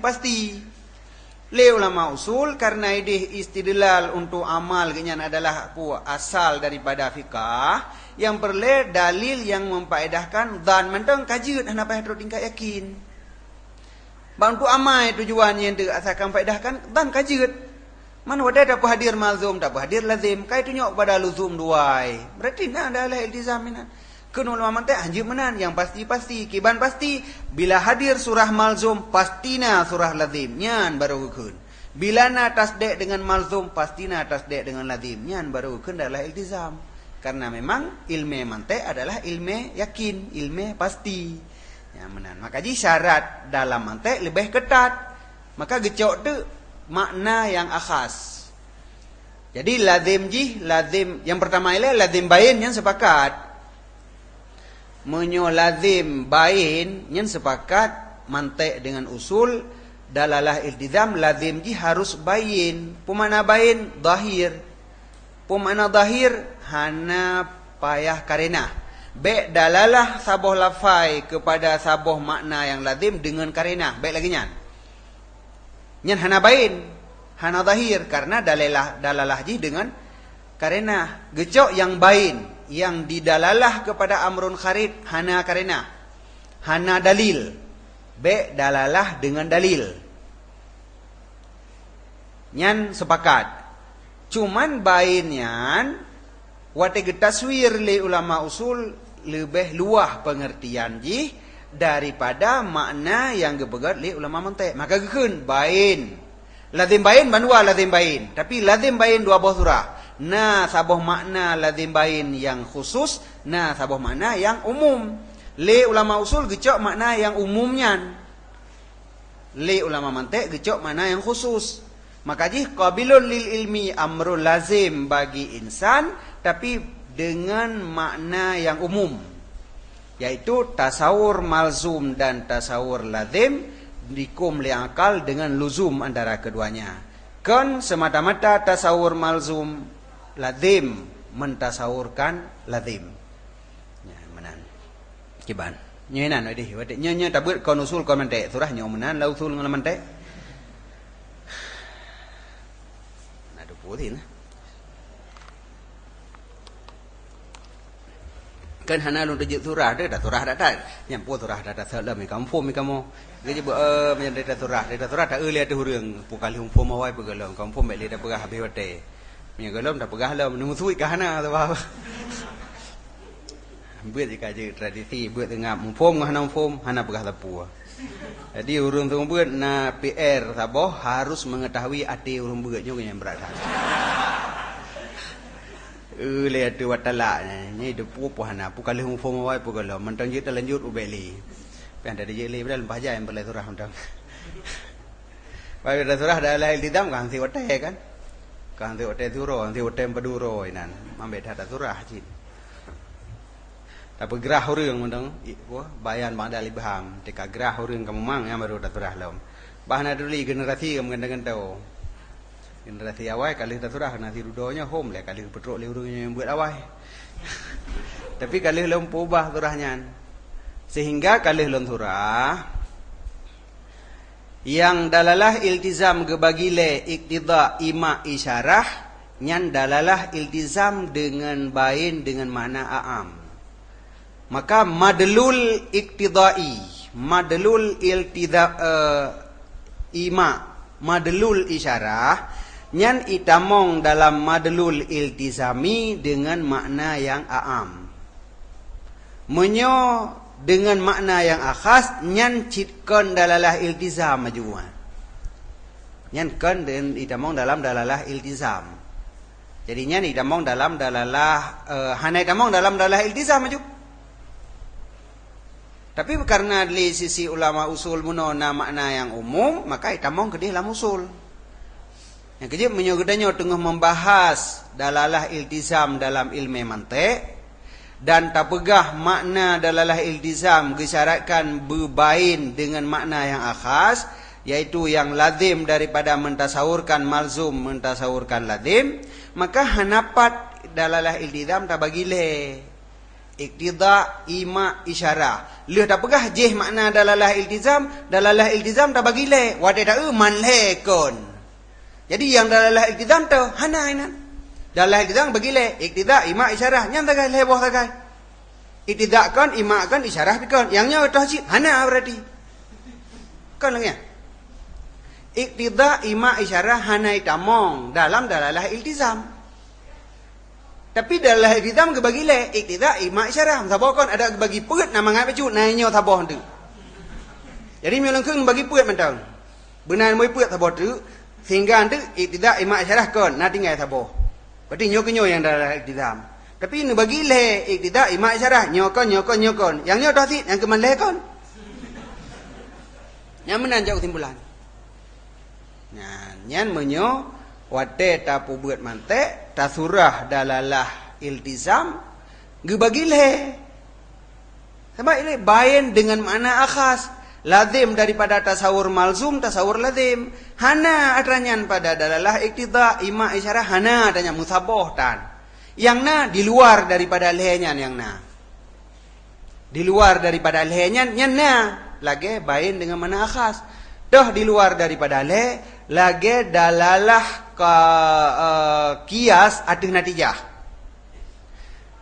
Le ulama usul karena idih istidlal untuk amal kenyan adalah asal daripada fikah yang perlu dalil yang memfaedahkan dan mantang kajiut hana payah terus tingkat yakin. Bantu amai tujuan yang asalkan faedahkan dan kajiut. Mana wadah dapat hadir malzum, dapat hadir lazim. Kai tunjuk pada luzum duai. Berarti nak adalah iltizam minan. Kun ulama mantek anjir menan yang pasti. Kiban pasti bila hadir surah malzum pastina surah lazim. Nyan baru kun. Bila na tasdek dengan malzum pastina tasdek dengan lazim. Nyan baru kun adalah iltizam. Karena memang ilmu mantek adalah ilmu yakin, ilmu pasti. Ya, menan. Maka ji syarat dalam mantek lebih ketat. Maka gecok tu makna yang akhas. Jadi lazim yang pertama ialah lazim bain yang sepakat. Menyo lazim bain yang sepakat mantek dengan usul dalalah iltizam lazim ji harus bain. Pemana bain zahir. Pemana zahir hana payah karenah. Baik dalalah saboh lafai kepada saboh makna yang lazim dengan karenah. Baik lagi nyan. Nyan hana bain, hana zahir karena dalalah ji dengan karenah. Gecok yang bain, yang didalalah kepada amrun kharid hana karenah. Hana dalil. Baik dalalah dengan dalil. Nyan sepakat. Cuman bain nyan wate getaswir le ulama usul lebih luah pengertian ji daripada makna yang gebegat le ulama mantek. Maka gekeun bain Lazim bain bandua lazim bain. Tapi lazim bain dua buah surah. Na sabuh makna lazim bain yang khusus, na sabuh makna yang umum. Le ulama usul gecok makna yang umumnya. Le ulama mantik gecok makna yang khusus. Maka jih qabilun lil ilmi amrun lazim bagi insan, tapi dengan makna yang umum, yaitu tasawur malzum dan tasawur lazim dikum li akal dengan luzum antara keduanya. Kan semata-mata tasawur malzum lazim mentasawurkan lazim. Ya, menan. Kiban. Nyenan oi deh, wate nya tabut kon usul kon mantek, surah nya menan la usul ngala mantek. Nah, duputin. Kan hana lun tejik surah dah surah dah nyampu surah dah sel mi kampung mi kamu ge je men dah surah dah le tu reung pukali hung pom awai pegalom kampung mek le dah pegah habis wate mi galom dah pegah lam nu sui ka hana tu ba buat je kaje tradisi buat tengah pom hana pegah tapu. Jadi urang tu buat na PR saboh harus mengetahui arti urang buat nyo yang berat. Lihat tu watala ni de pupuhana pukali hung fom awai pugalo mentang je terlanjut ubeli pen ada je le padahal lempah jai boleh surah mentang pai ada surah dah lahir didam kan si wate kan si wate turo si wate paduro inan ambe ada surah jin tapi gerah urang mentang bayan bang dali baham tika gerah urang kamu mang yang baru ada surah lom bahana dulu generasi dengan tau generasi awal kali tak surah nasi rudonya home le kali petrol le urungnya yang buat awal. Tapi kali lom ubah surahnya. Sehingga kali lom surah yang dalalah iltizam gebagi le iktida ima isyarah nyan dalalah iltizam dengan bain dengan makna aam. Maka madlul iktidai, madlul iltida ima, madlul isyarah nyan itamong dalam madlul iltizami dengan makna yang aam. Menyo dengan makna yang akhas nyan citkan dalalah iltizam juga. Nyan kan dan itamong dalam dalalah iltizam. Jadi nyan itamong dalam dalalah hana itamong dalam dalalah iltizam juga. Tapi karena dari sisi ulama usul menona makna yang umum, maka itamong kedih dalam usul. Yang kejap menyogedanya tengah membahas dalalah iltizam dalam ilmu mantik dan tak pegah makna dalalah iltizam disyaratkan berbain dengan makna yang akhas, yaitu yang lazim daripada mentasawurkan malzum mentasawurkan lazim, maka hanapat dalalah iltizam tak bagi le iktida ima isyarah leh tak pegah jeh makna dalalah iltizam tak bagi le wade tak man le kon. Jadi yang dalalah iktidam tu hana inan. Dalalah iktidam bagi le iktida ima isyarah nyang tagai leboh tagai. Iktida kan ima kan isyarah pikon. Yang nya tahjid hana berarti. Kan lengnya. Iktida ima isyarah hana itamong dalam dalalah iltizam. Tapi dalalah iltizam ke bagi le iktida ima isyarah. Saboh kon ada bagi perut nama ngai baju nainyo saboh tu. Jadi mi lengkeung bagi perut mentang. Benar moi perut saboh tu. Sehingga nanti iktida ima isyarah kon na tinggal saboh. Berarti nyo yang dalam iktidam. Tapi ni bagi le iktida ima isyarah nyokon. Yang nyo tahsid yang keman le kon. Yang menan jauh timbulan. Nah, nyan menyo wate ta pu buat mantek ta surah dalalah iltizam ge bagi le. Sebab ini bayan dengan makna akhas. Lazim daripada tasawur malzum, tasawur lazim. Hana adranyan pada dalalah iktida, ima isyarah, hana adanya musaboh tan. Yang na di luar daripada lehenyan yang na. Di luar daripada lehenyan yang na. Lagi bain dengan mana akhas. Dah di luar daripada le, lagi dalalah kias atih natijah.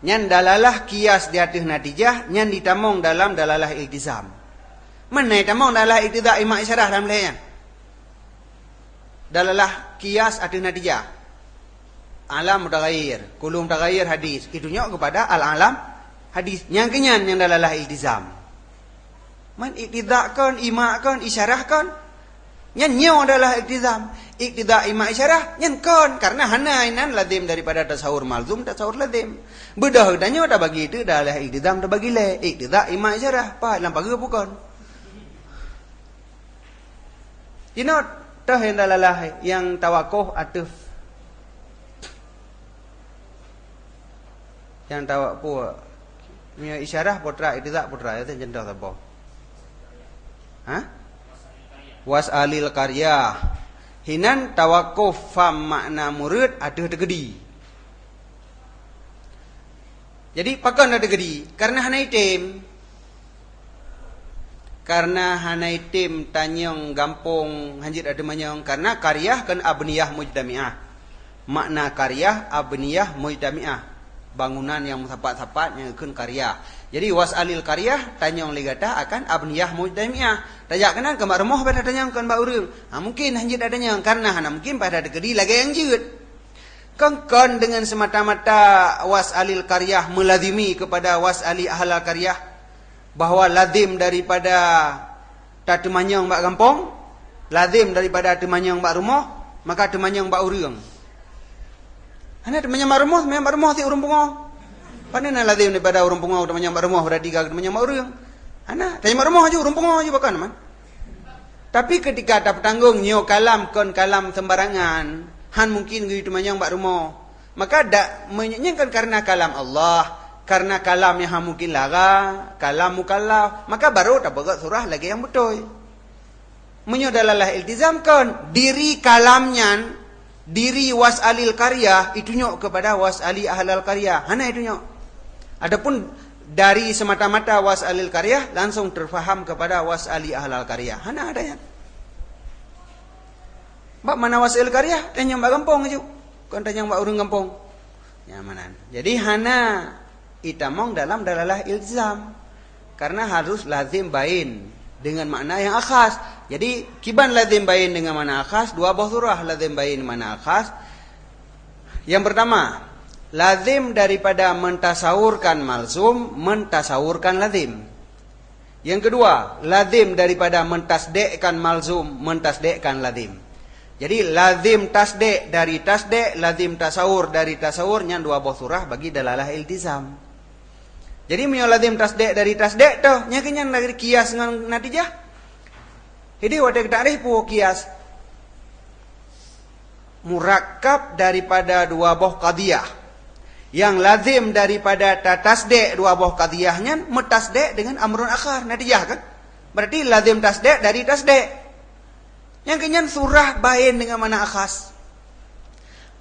Nyan dalalah kias di atih natijah, nyan ditamong dalam dalalah iltizam. Mana itamong dalalah iktida ima isyarah dalam lehenyan. Dalalah kias atih natijah. Alam mutaghayyir, kulum mutaghayyir hadis. Itunya kepada al-alam hadis. Yang kenyan yang dalalah iltizam. Man iktida kan, ima kan, isyarah kan. Yang nyo adalah iltizam. Iktida ima isyarah nyen kon karena hana inan lazim daripada tasawur malzum tasawur lazim. Bedah danyo dah bagi itu dah lah iktidam dah bagi le. Iktida ima isyarah pa lam pagi bukan. Inot tah yang dalalah yang tawakuh atuf. Yang tawakuh punya isyarah putra iktida putra itu jendah apa? Hah? Was'alil qaryah. Hinan tawakuf fam makna murid ada tegedi. Jadi pakan ada tegedi karena hana item. Karena hana item tanyong gampong hanjit ada manyong karena qaryah kan abniyah mujtami'ah. Makna qaryah abniyah mujtami'ah. Bangunan yang sapat-sapat yang kun qaryah. Jadi was'alil qaryah tanyong ligata akan abniyah mujtami'ah. Tajak kanan ke mak rumah pada tanyang kan bak urang. Mungkin hanjit adanya karena hana mungkin pada tegedi lagi yang jut. Kon dengan semata-mata was'alil qaryah melazimi kepada was'ali ahlal qaryah bahwa lazim daripada tatemanyang bak kampung, lazim daripada temanyang bak rumah, maka temanyang bak urang. Hana temanyang bak rumah ti urang pungo. Panena lazim daripada urang pungo temanyang bak rumah berarti gak temanyang bak urang. Hana temanyang bak rumah aja urang pungo aja bakan man. Tapi ketika tak bertanggung nyo kalam kon kalam sembarangan, han mungkin gitu manyang bak rumah. Maka dak menyanyikan karena kalam Allah, karena kalam yang mungkin laga, kalam mukallaf, maka baru tak bagat surah lagi yang betul. Menyo dalalah iltizam kon diri kalamnya, diri was'alil qaryah itu nyok kepada was'ali ahlal qaryah. Hana itu nyok. Adapun dari semata-mata was'alil qaryah langsung terfaham kepada was'ali ahlal qaryah. Hana ada yang bak mana was'alil qaryah tanyang bak kampung aja. Kon tanyang bak urang kampung. Ya mana. Jadi hana itamong dalam dalalah ilzam. Karena harus lazim bain dengan makna yang akhas. Jadi kiban lazim bain dengan makna akhas, dua buah surah lazim bain makna akhas. Yang pertama, lazim daripada mentasawurkan malzum, mentasawurkan lazim. Yang kedua, lazim daripada mentasdekkan malzum, mentasdekkan lazim. Jadi lazim tasdek dari tasdek, lazim tasawur dari tasawur, yang dua buah surah bagi dalalah iltizam. Jadi menyo lazim tasdek dari tasdek toh, nya kenyan dari kias dengan natijah. Jadi wadah ta'rif pu kias murakkab daripada dua buah qadiyah. Yang lazim daripada tasdek dua buah qadiyahnya metasdek dengan amrun akhar natijah kan? Berarti lazim tasdek dari tasdek. Yang kenyan surah bain dengan mana akhas.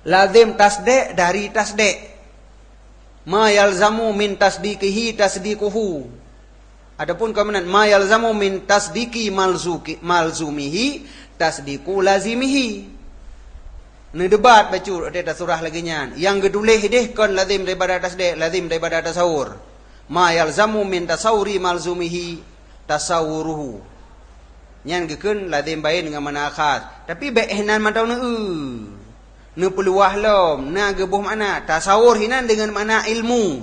Lazim tasdek dari tasdek. Ma yalzamu min tasdiqihi tasdiquhu. Adapun kemudian ma yalzamu min tasdiqi malzumihi tasdiqu lazimihi. Ni debat baca ada surah lagi nyan. Yang gedulih deh kon lazim daripada tasdek, lazim daripada tasawur. Ma yalzamu min tasawuri malzumihi tasawuruhu. Nyan gekeun lazim bain dengan mana akhas. Tapi baik hinan matau ne peluah lom, na gebuh mana tasawur hinan dengan mana ilmu.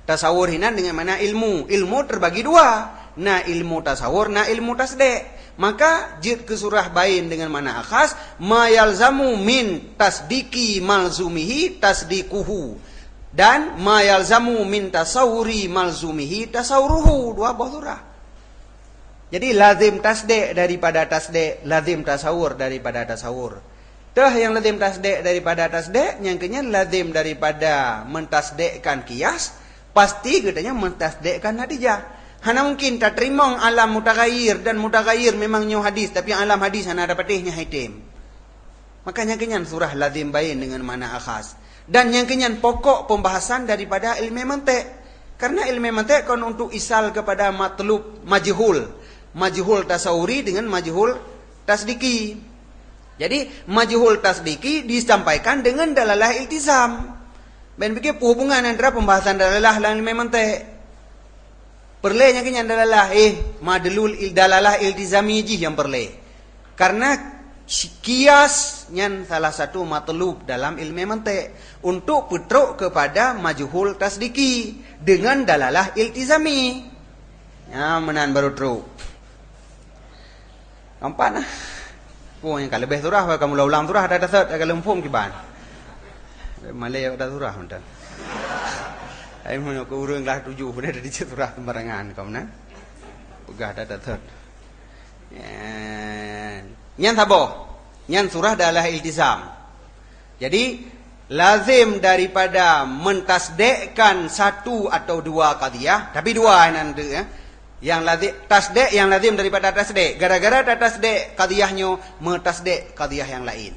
Tasawur hinan dengan mana ilmu. Ilmu terbagi dua, na ilmu tasawur, na ilmu tasdek. Maka jid ke surah bain dengan mana akhas, ma yalzamu min tasdiki malzumihi tasdikuhu, dan ma yalzamu min tasawuri malzumihi tasawuruhu. Dua buah surah. Jadi lazim tasdek daripada tasdek, lazim tasawur daripada tasawur. Tah yang lazim tasdek daripada tasdek, yang kenyang lazim daripada mentasdekkan kias, pasti katanya mentasdekkan natijah. Hana mungkin tak terima alam mutaghayyir, dan mutaghayyir memang nyo hadis, tapi alam hadis hana dapatihnya hitam. Makanya kenyang surah lazim bain dengan mana akhas. Dan yang kenyang pokok pembahasan daripada ilmu mantik. Karena ilmu mantik kan untuk isal kepada matlub majhul. Majhul tasawuri dengan majhul tasdiki. Jadi majhul tasdiki disampaikan dengan dalalah iltizam. Ben pikir hubungan antara pembahasan dalalah dan ilmu mantik. Perlehnya kenyan dalalah madlul dalalah iltizami ji yang perleh. Karena kias nyan salah satu matlub dalam ilmu mantik untuk putruk kepada majhul tasdiki dengan dalalah iltizami. Ya menan baru truk. Nampak nah. Pun yang kalau lebih surah kamu ulang surah ada dasar kalau lempum kiban. Malay ada surah mentah. Ai mun ko urang lah 7 pun ada di surah sembarangan kamu na. Pegah ada dasar. Nyan saboh. Nyan surah adalah iltizam. Jadi lazim daripada mentasdekkan satu atau dua qadiyah, tapi dua nanti ya. Yang lazim tasdek yang lazim daripada tasdek. Gara-gara tasdek qadiyahnya mentasdek qadiyah yang lain.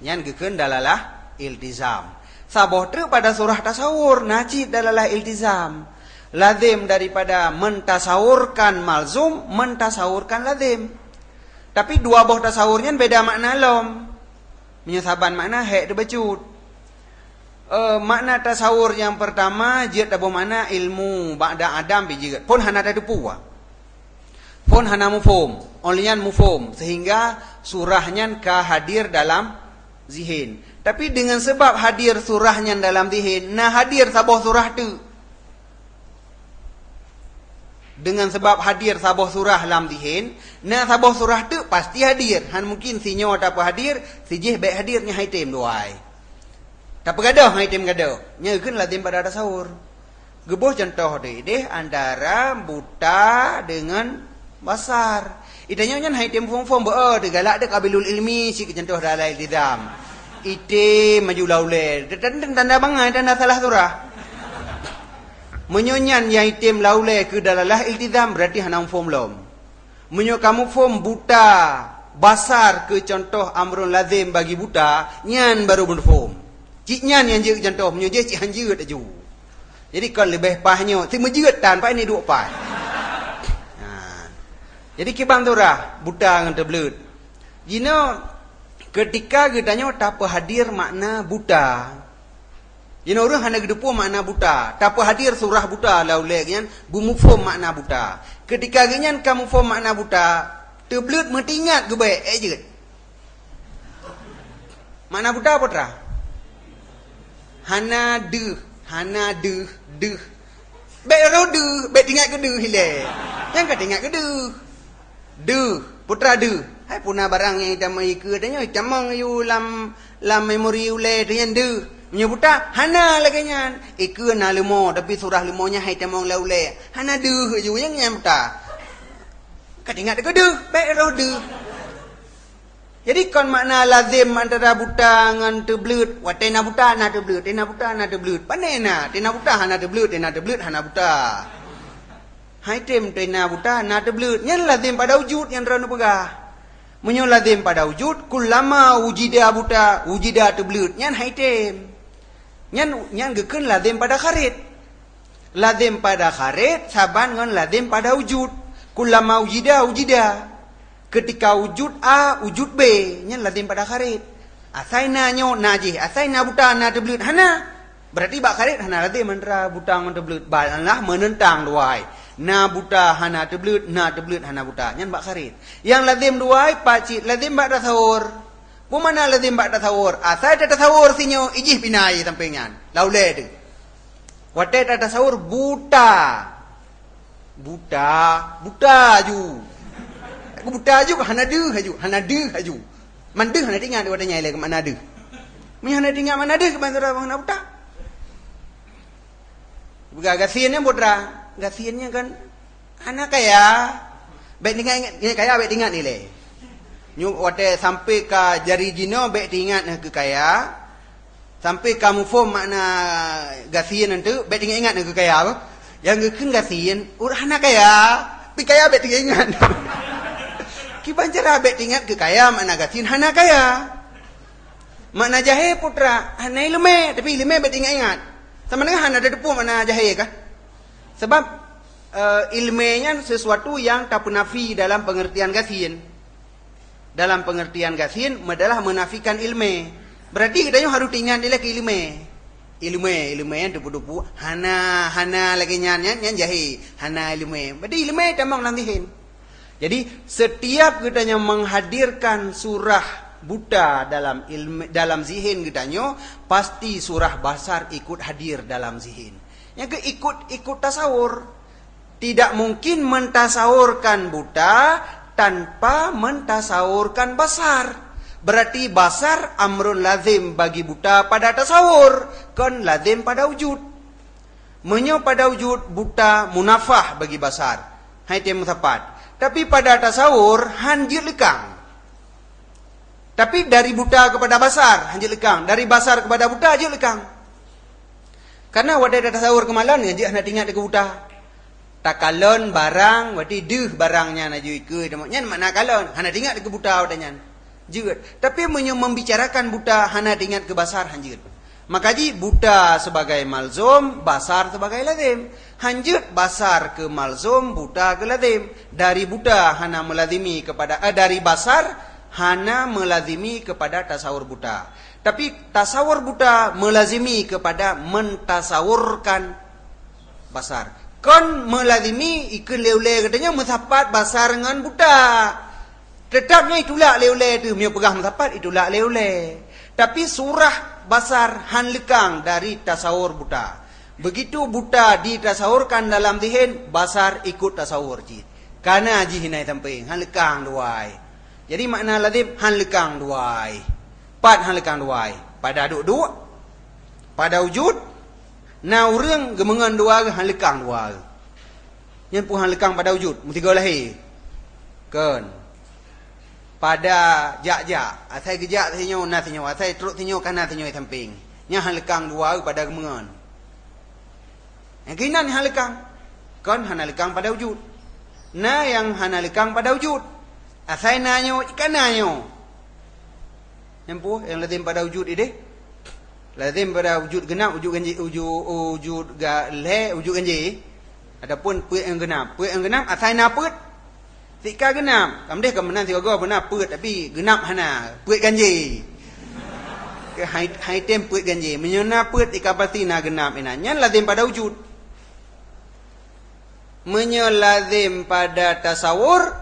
Nyan gekeun dalalah iltizam. Saboh tu pada surah tasawur najib dalalah iltizam. Lazim daripada mentasawurkan malzum, mentasawurkan lazim. Tapi dua boh tasawurnya beda makna lom. Menyesaban makna hek debecut. Makna tasawur yang pertama jid abo makna ilmu ba'da adam bijid. Pun hana ada puwa. Pun hana mufhum, onlyan mufhum sehingga surahnya ka hadir dalam zihin. Tapi dengan sebab hadir surahnya dalam zihin, nah hadir saboh surah tu. Dengan sebab hadir saboh surah dalam zihin, nah saboh surah tu pasti hadir. Han mungkin sinyo tak apa hadir, sijih baik hadirnya haitim doai. Tak pegadah haitim gadah. Nya keun lazim pada tasawur. Gebuh contoh deh antara buta dengan basar. Itanya nyan haitim fom-fom beuh de galak de kabilul ilmi si contoh dalai iltizam. Ite maju laule. Tanda bangai tanda salah surah. Menyonyan yang item laule ke dalalah iltizam berarti hanam fom lom. Menyo kamu fom buta basar ke contoh amrun lazim bagi buta, nyan baru berfom. Cik nyan yang je contoh menyo je cik hanje aju. Jadi kalau lebih pahnya, si menjeut tanpa ini dua pah. Jadi kibang surah buta dengan terbelut. Ketika gedanya tak hadir makna buta. Orang hanya gedepu makna buta. Tak hadir surah buta laulek bumufum makna buta. Ketika genyan kamu fom makna buta, terbelut mentingat ke baik je. Makna buta apa terah? Hana deh. Baik ro deh, baik tinggal ke deh hilai. Yang kata tinggal ke deh. Deh, putra deh. Hai punah barang yang kita mai ke tanya camang you lam memori ule dengan de menyebuta hana lagi nyan ke na lemo tapi surah lemonya hai camang laule hana de ju yang nyamta kat ingat ke de baik ro de. Jadi kon makna lazim antara buta dengan teblut watena buta na teblut tena buta na teblut panena tena buta hana teblut tena teblut hana buta hai tem tena buta na teblut nyan lazim pada wujud yang rana pegah. Menyo lazim pada wujud kullama wujida buta wujida teblut nyan haitem nyan gekeun lazim pada kharit lazim pada kharit saban ngan lazim pada wujud kullama wujida ketika wujud A wujud B nyan lazim pada kharit asaina nyo najih asaina buta na teblut hana berarti bak kharit hana lazim antara buta ngan teblut balah menentang duai. Na buta hana teblut hana buta nyan bak kharit. Yang lazim duai pacit lazim bak tasawur. Bu mana lazim bak tasawur? Asai ta tasawur sinyo ijih pinai sampingan. Laule tu. Wate ta tasawur buta ju. Aku buta ju hana deuh haju. Man deuh hana tinggal wate nyai le ke mana deuh. Mi hana tinggal mana deuh ke bandara hana buta. Gagasiannya putra. Gasiannya kan anak kaya baik ingat kaya baik ingat ni le nyu wate sampai ke jari jino baik ingat ke kaya sampai kamu form makna gasian nanti baik ingat ke kaya apa yang gekeun gasian anak kaya pi kaya baik ingat kiban cara baik ingat ke kaya makna gasian hana kaya makna jahe putra hana ilme tapi ilme baik ingat sama dengan hana ada depu makna jahe kah. Sebab ilmenya sesuatu yang tak penafi dalam pengertian gasin. Dalam pengertian gasin adalah menafikan ilme. Berarti kita harus ingat dia ke ilme. Ilme yang depu-depu hana lagi nyan jahi hana ilme. Berarti ilme tamang lantihin. Jadi setiap kita menghadirkan surah buta dalam zihin kita pasti surah basar ikut hadir dalam zihin. Yang ikut tasawur. Tidak mungkin mentasawurkan buta tanpa mentasawurkan basar. Berarti basar amrun lazim bagi buta pada tasawur, kan lazim pada wujud. Menyo pada wujud buta munafah bagi basar. Hai tem tepat. Tapi pada tasawur hanjir lekang. Tapi dari buta kepada basar hanjir lekang, dari basar kepada buta hanjir lekang. Karena wadai tasawur kemalan hanjir hendak ingat ke buta. Takalon barang, berarti deh barangnya nak jual ke, demoknya mana kalon, hana ingat ke buta wadanya. Jeut. Tapi membicarakan buta hana ingat ke basar hanjut. Maka ji buta sebagai malzum, basar sebagai lazim. Hanjut basar ke malzum, buta ke lazim. Dari buta hana melazimi kepada dari basar hana melazimi kepada tasawur buta. Tapi tasawur buta melazimi kepada mentasawurkan basar. Kon melazimi ikut leule katanya muthapat basar dengan buta. Tetapnya itulah leule tu, dia pegang muthapat itulah leule. Tapi surah basar han lekang dari tasawur buta. Begitu buta ditasawurkan dalam zihin, basar ikut tasawur ji. Karena ji hinai tamping han lekang duai. Jadi makna lazim han lekang duai. Pat han lekang duai. Pada duk-duk, pada wujud, na urang gemengan dua han lekang dua. Yang pun han lekang pada wujud, mutiga lahir. Kan. Pada jak-jak, asai gejak tinyo na tinyo, asai truk tinyo kana tinyo samping. Nya han lekang dua pada gemengan. Yang kinan han lekang. Kan han lekang pada wujud. Na yang han lekang pada wujud. Asai nanyo ikananyo. Yang pun yang lazim pada wujud ide. Lazim pada wujud genap, wujud ganji, wujud le, wujud ganji. Adapun puit yang genap. Puit yang genap asai na puit. Tika genap. Kamdeh kemenan tiga go benar puit tapi genap hana. Puit ganji. Ke hai tem puit ganji. Menyona puit ika pasti na genap ina. Nyan lazim pada wujud. Menyelazim pada tasawur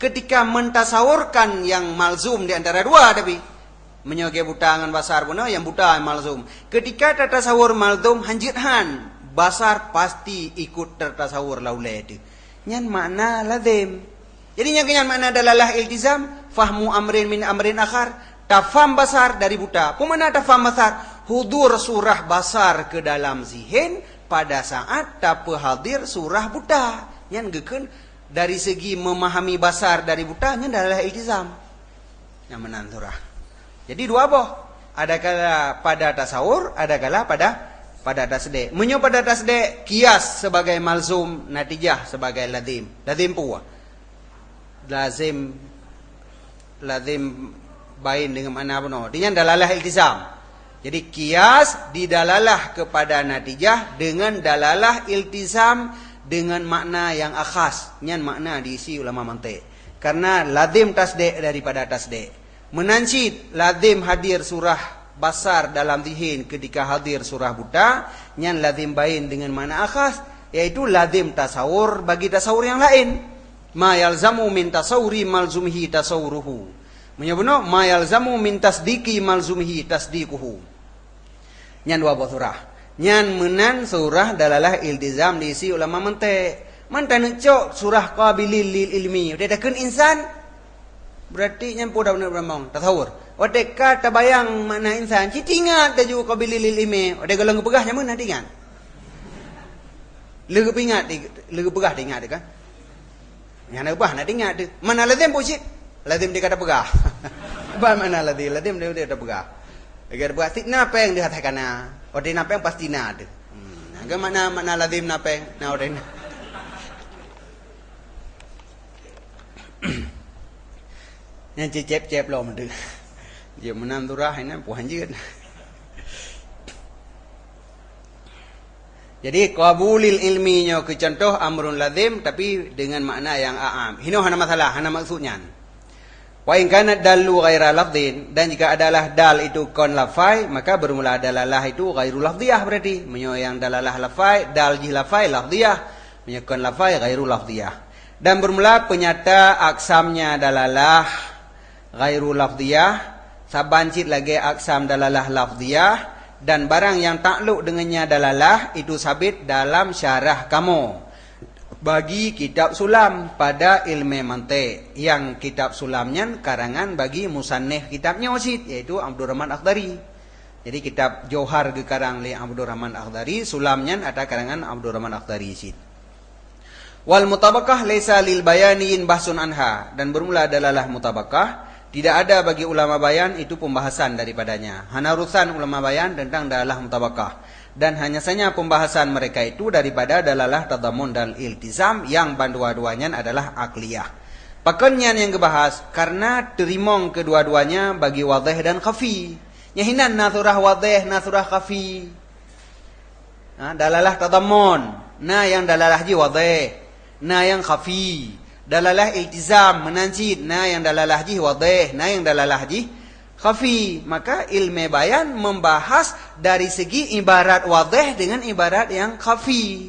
ketika mentasawurkan yang malzum di antara dua tapi menyoge buta dengan basar pun yang buta yang malzum. Ketika tertasawur malzum hanjit han, basar pasti ikut tertasawur laule itu. Nyan makna lazim. Jadi nyan makna dalalah iltizam, fahmu amrin min amrin akhar, tafam basar dari buta. Pemana tafam basar? Hudur surah basar ke dalam zihin pada saat tape hadir surah buta. Nyan geken dari segi memahami basar dari buta nyan dalalah iltizam. Yang menan surah. Jadi dua boh. Ada kala pada tasawur, ada kala pada tasde. Menyo pada tasde kias sebagai malzum, natijah sebagai lazim. Lazim pua. Lazim bain dengan mana pun. Dia dalalah iltizam. Jadi kias didalalah kepada natijah dengan dalalah iltizam dengan makna yang akhas. Nyan makna diisi ulama mantik. Karena lazim tasde daripada tasde. Menancit lazim hadir surah basar dalam zihin ketika hadir surah buta, nyan lazim bain dengan makna akhas, yaitu lazim tasawur bagi tasawur yang lain. Ma yalzamu min tasawuri malzumihi tasawuruhu. Menyebutno ma yalzamu min tasdiki malzumihi tasdikuhu. Nyan dua surah. Nyan menan surah dalalah iltizam diisi ulama mantik. Mantan cok surah qabilil lil ilmi. Dia dakun insan berarti nyampu dah benar mong tasawur. Wadai kata bayang makna insan, citi ingat dah juga qabilil ilmi. Wadai kalau ngepegah nyamun nanti ingat. Legu ingat, legu pegah dia ingat kan? Yang nak pegah nanti ingat tu. Mana lazim bullshit? Lazim dia kata pegah. Apa mana lazim? Lazim dia kata pegah. Dia kata pegah. Tik napeng dia katakan na. Wadai napeng pasti na tu. Agak mana lazim napeng? Na wadai na. Yang cep-cep lo mendu. Dia menam turah ini puan jeut. Jadi qabulil ilminya ke contoh amrun lazim tapi dengan makna yang a'am. Hino hana masalah, hana maksudnya. Wa in kana dallu ghaira lafdhin, dan jika adalah dal itu kon lafai, maka bermula dalalah itu ghairu lafdhiyah berarti. Menyo yang dalalah lafai, dal ji lafai lafdhiyah, menyo kon lafai ghairu lafdhiyah. Dan bermula penyata aksamnya dalalah ghairu lafdhiyah, sabancit lagi aksam dalalah lafdhiyah, dan barang yang takluk dengannya dalalah itu sabit dalam syarah kamu. bagi kitab sulam pada ilmu mantik. Yang kitab sulamnya karangan bagi musannif kitabnya wasit, yaitu Abdul Rahman Akhdari. Jadi kitab Johar gekarang li Abdul Rahman Akhdari, sulamnya ada karangan Abdul Rahman Akhdari sit. Wal mutabakah laisa lil bayaniin bahsun anha, dan bermula dalalah mutabakah tidak ada bagi ulama bayan itu pembahasan daripadanya. Hana urusan ulama bayan tentang dalalah mutabakah, dan hanya saja pembahasan mereka itu daripada dalalah tadamun dan iltizam yang dua-duanya adalah akliyah. Pakenyan yang dibahas karena terimong kedua-duanya bagi wadih dan khafi. Nyahinan naturah wadih, naturah khafi. Dalalah tadamun, yang dalalah ji wadih, yang khafi. Dalalah iltizam menanjid, yang dalalah ji wadih, yang dalalah ji khafi. Maka ilmu bayan membahas dari segi ibarat wadih dengan ibarat yang khafi.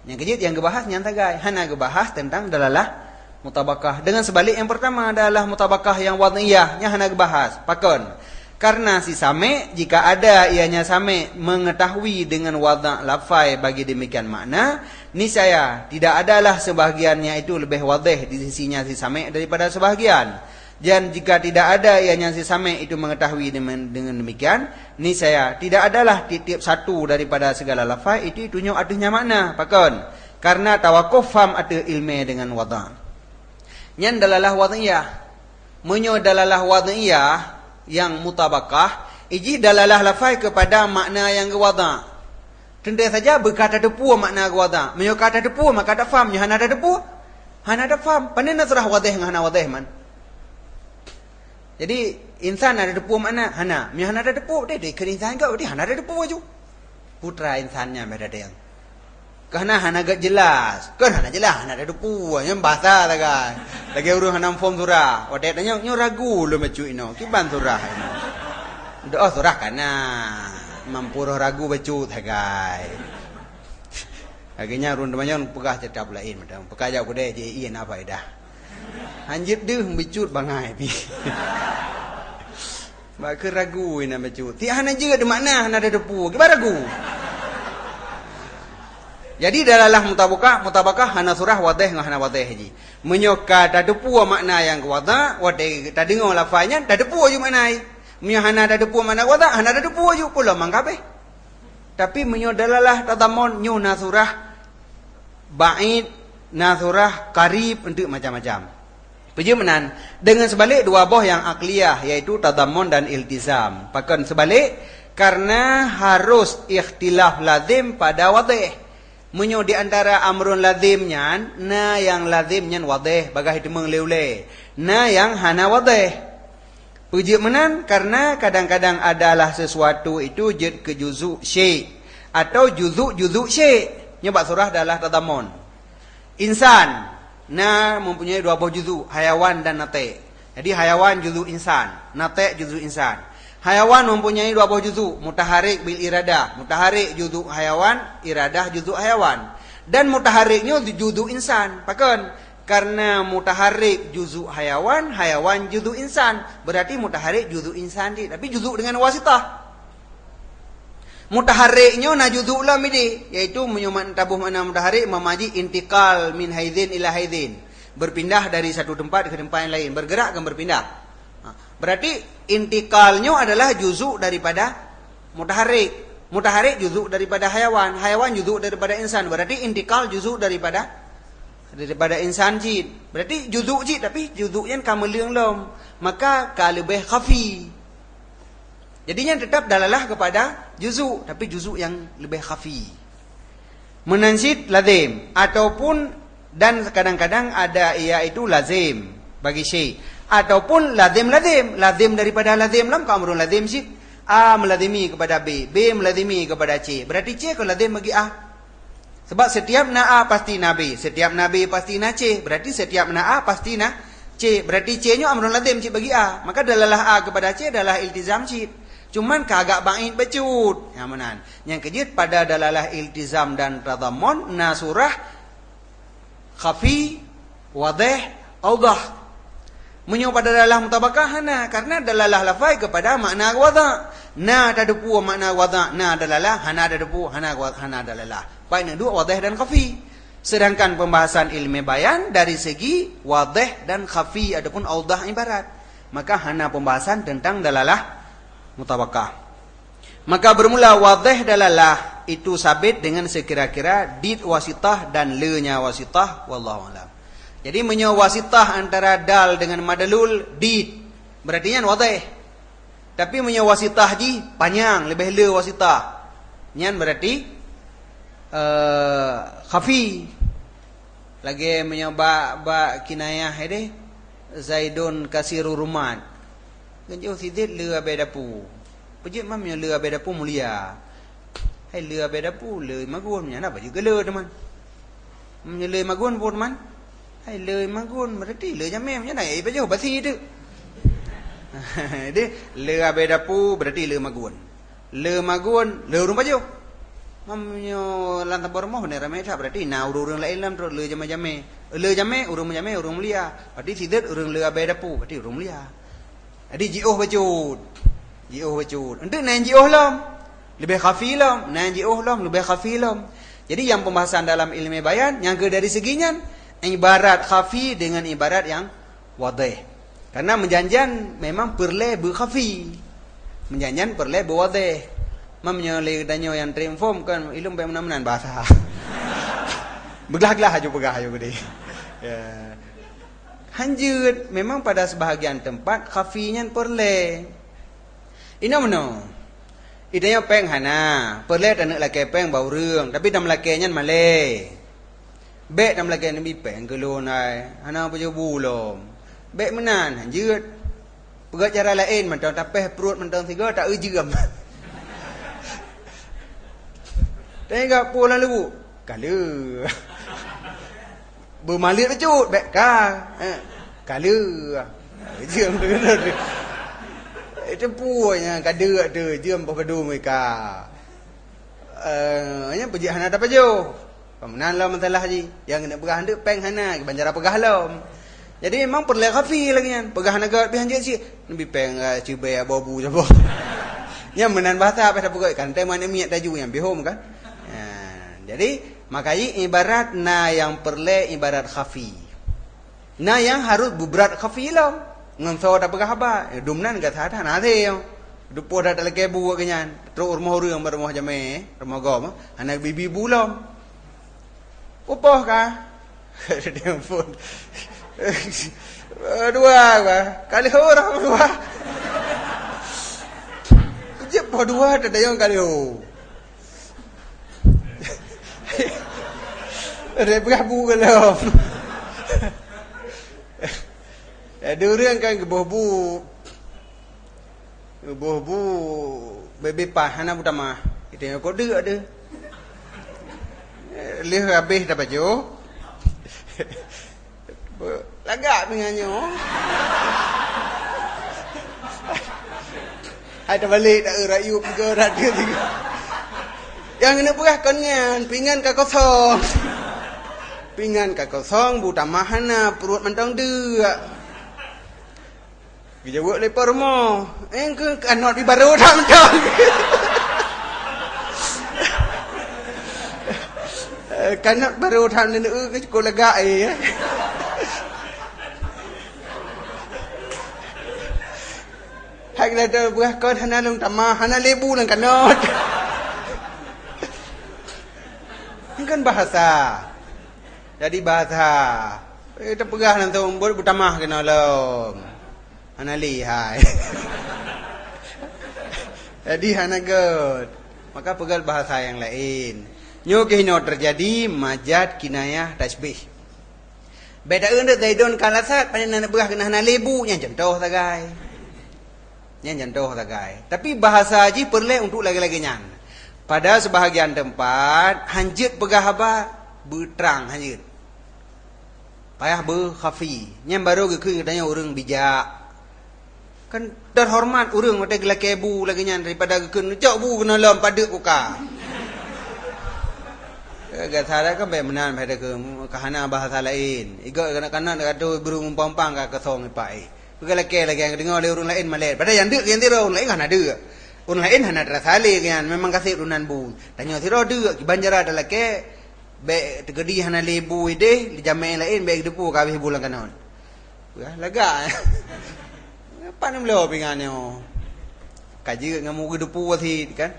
Yang kejut yang dibahas nyata guys, hana dibahas tentang dalalah mutabakah. Dengan sebalik yang pertama adalah mutabakah yang wadiyah, yang hana dibahas. Pakon. Karena si same, jika ada ianya same mengetahui dengan wada' lafai bagi demikian makna, niscaya tidak adalah sebahagiannya itu lebih wadih di sisinya si same daripada sebahagian. Dan jika tidak ada ianya si same itu mengetahui dengan demikian, niscaya tidak adalah tiap satu daripada segala lafai itu tunjuk adanya makna. Pakon. Karena tawakuf faham ada ilmu dengan wada'. Yang dalalah wadiyah. Menyo dalalah wadiyah yang mutabakah, iji dalalah lafai kepada makna yang gewada. Tentu saja berkata depu makna gewada. Menyo kata depu maka tak faham, nyo hana ada depu, hana ada faham. Pandai nasrah wadih dengan hana wadih man. Jadi insan ada depu makna hana, menyo hana ada depu, dia insan kau dia hana ada depu aju. Putra insannya beda dia. Karena hana gak jelas, kan hana jelas, hana ada depu, yang bahasa tagai. Lagi urus hana form surah, wadah tanya nyo ragu lo macu ino, kiban surah ino. Doa surah kana, mampu ragu bacu tagai. Akhirnya run temannya pegah cetap lain, macam pegah jauh kudai je ian apa dah. Anjir deh bicut bangai pi. Mak ragu ina bacu. Ti hana juga de makna hana ada depu, kiban ragu. Jadi dalalah mutabakah hana surah wadih dengan hana wadih haji. Menyoka tadepu makna yang wada, wadih tadingo lafanya tadepu aju maknai. Menyo hana tadepu makna wada, hana tadepu aju pula mangkape. Tapi menyo dalalah tadamun nyu nasurah ba'id, nasurah qarib untuk macam-macam. Pejemenan dengan sebalik dua boh yang akliyah yaitu tadamun dan iltizam. Pakan sebalik karena harus ikhtilaf lazim pada wadih. Menyo di antara amrun lazimnya, yang lazimnya wadih, bagai demeng leule. Yang hana wadih. Puji menan karena kadang-kadang adalah sesuatu itu jid ke juzu syai' atau juzu syai'. Nyoba surah adalah tadamun. Insan, mempunyai dua buah juzu, hayawan dan nate. Jadi hayawan juzu insan, nate juzu insan. Hayawan mempunyai dua buah juzu, mutaharik bil iradah. Mutaharik juzu hayawan, iradah juzu hayawan. Dan mutahariknya juzu insan. Pakon? Karena mutaharik juzu hayawan, hayawan juzu insan. Berarti mutaharik juzu insan di, tapi juzu dengan wasitah. Mutahariknya na juzu lah midi, yaitu menyumat tabuh makna mutaharik memaji intikal min haidin ila haidin. Berpindah dari satu tempat ke tempat yang lain, bergerak dan berpindah. Berarti intikalnya adalah juzuk daripada mutaharik. Mutaharik juzuk daripada hayawan. Hayawan juzuk daripada insan. Berarti intikal juzuk daripada insan jid. Berarti juzuk jid. Tapi juzuknya kameliang lom. Maka kalebih khafi. Jadinya tetap dalalah kepada juzuk. Tapi juzuk yang lebih khafi. Menansid lazim. Ataupun dan kadang-kadang ada ia itu lazim. Bagi syekh. Ataupun lazim daripada lazim lam kamrun lazim sih A melazimi kepada B melazimi kepada C, berarti C kalau lazim bagi A. Sebab setiap na A pasti na B, setiap na B pasti na C, berarti setiap na A pasti na C, berarti C nya amrun lazim sih bagi A. Maka dalalah A kepada C adalah iltizam sih. Cuman kagak ba'id becut. Yang mana? Yang kejut pada dalalah iltizam dan tadammun nasurah khafi wadih awdah. Menyo pada dalalah mutabakah hana karena dalalah lafai kepada makna wada. Na tadepu makna wada, na dalalah hana tadepu hana dalalah. Baik dua wadih dan khafi. Sedangkan pembahasan ilmu bayan dari segi wadih dan khafi adapun audah ibarat. Maka hana pembahasan tentang dalalah mutabakah. Maka bermula wadih dalalah itu sabit dengan sekira-kira did wasitah dan le-nya wasitah, wallahu alam. Jadi wasitah antara dal dengan madalul did. Berarti nyan wadih. Tapi wasitah ji panjang, lebih le wasitah. Nyan berarti khafi. Lagi ba kinayah deh. Zaidun kasiru rumat. Kan jauh sidit le abedapu. Pejit mam le abedapu mulia. Hai le abedapu le magun nya apa juga le teman. Le magun pun teman. Hai le magun berarti le jamem nya nai pa jauh basi tu. Dia le abedapu berarti le magun. Le magun le urung pa jauh. Mamnyo lantar bormoh ne ramai tak berarti na urung lain lam terus le jame urung mulia berarti sidet urung le abedapu berarti urung mulia. Jadi jioh bacut untuk nan jioh lam lebih khafi lam, nan jioh lam lebih khafi lam. Jadi yang pembahasan dalam ilmu bayan yang ke dari seginya ibarat khafi dengan ibarat yang wadih. Karena menjanjian memang perle berkhafi, menjanjian perle berwadih. Mamnya le danyo yang triumfom kan ilmu bayan menan bahasa. Beglah-glah aja pegah aja gede. Ya. Hanjut memang pada sebahagian tempat khafinya perle. Ino meno. Idanya peng hana, perle tak nak laki peng bau rương, tapi dam lakinya malay. Bek dam laki nabi peng kelon ai, hana apa je bulom. Bek menan hanjut. Pegat cara lain mentang tapeh perut mentang tiga tak ujam. Tengok pula lebu. Kala. Bermalit pecut bek ka. Kala. Jam tu. Itu punya kada tu jam padu mereka. Nya pergi hana dapat jo. Pamenan lah mentalah ji. Yang nak pegah hendak peng hana banjara pegah lam. Jadi memang perlu khafi lagi kan. Pegah naga pi hanjit si. Nabi peng cibai abu jabo. Nya menan bahasa apa dah pegah kan tema ni miat taju yang bihom kan. Jadi makanya ibarat na yang perle ibarat khafi. Na yang harus berat khafi lah. Nganso dah pegah apa? Dumnan kat hata na the. Dupo dah tak lagi bu kenyan. Terus rumah orang berumah jame, rumah gom, anak bibi bulam. Upah ka? Dia pun. Dua ka? Kali orang dua. Jep dua tak ada yang kali ho. Ada berapa kalau? Ada orang kan kebohbu, bebe pahana utama. Kita kau dek ada. Lihat habis dapat jo. Lagak dengannya. Ada balik tak rayu juga radio juga. Yang ini pegah konyan, pingan ka kosong. Pingan ka kosong, buta mahana, perut mentang dek. Kita buat lepar mo. Engke kanot di baru tak mentang. Kanot baru tak mentang ke sekolah gai. Hak dah buah kon hana long tamah, hana lebu lang kanot. Ini kan bahasa. Jadi bahasa. Kita pegah nanti buat butamah kena lom. Hana lihai. Jadi hana god. Maka pegal bahasa yang lain. Nyo kehino terjadi majad kinayah tasbih. Beda undet daidon kalasat pada nak pegah kena hana lebu nya contoh tagai. Nya contoh tagai. Tapi bahasa haji perlu untuk lagi-lagi nyan. Pada sebahagian tempat hanjit pegah apa berterang hanjit. Payah berkhafi. Nya baru ke katanya orang bijak. Kan terhormat orang mata gelak kebu lagi nyan daripada keun cok bu kena lam pada uka. Gak salah kan benar pada ke kahana bahasa lain. Iga kanak-kanak kata burung umpang ka kesong pai. Gelak ke lagi yang dengar orang lain malet. Pada yang deuk yang tiro orang lain kan ada. Orang lain hana terasale kan memang kasih runan bu. Tanya tiro deuk banjara adalah ke Baik tergedi hana lebu ide, jamaah lain baik depu kabeh bulan kanon. Wah, lega. Apa ni melo pingannya? Kaji ngamu depu wathi kan.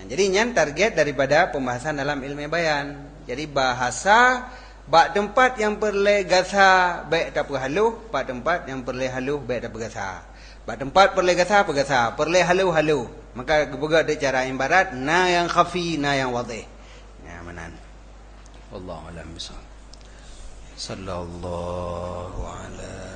Jadi nyan target daripada pembahasan dalam ilmu bayan. Jadi bahasa bak tempat yang perle gasa baik tak haluh, bak tempat yang perle haluh baik tak gasa. Bak tempat perle gasa pegasa, perle haluh. Maka bergerak de cara ibarat na yang khafi, na yang wadih. Ya manan. Wallahu a'lam bishawab. Sallallahu ala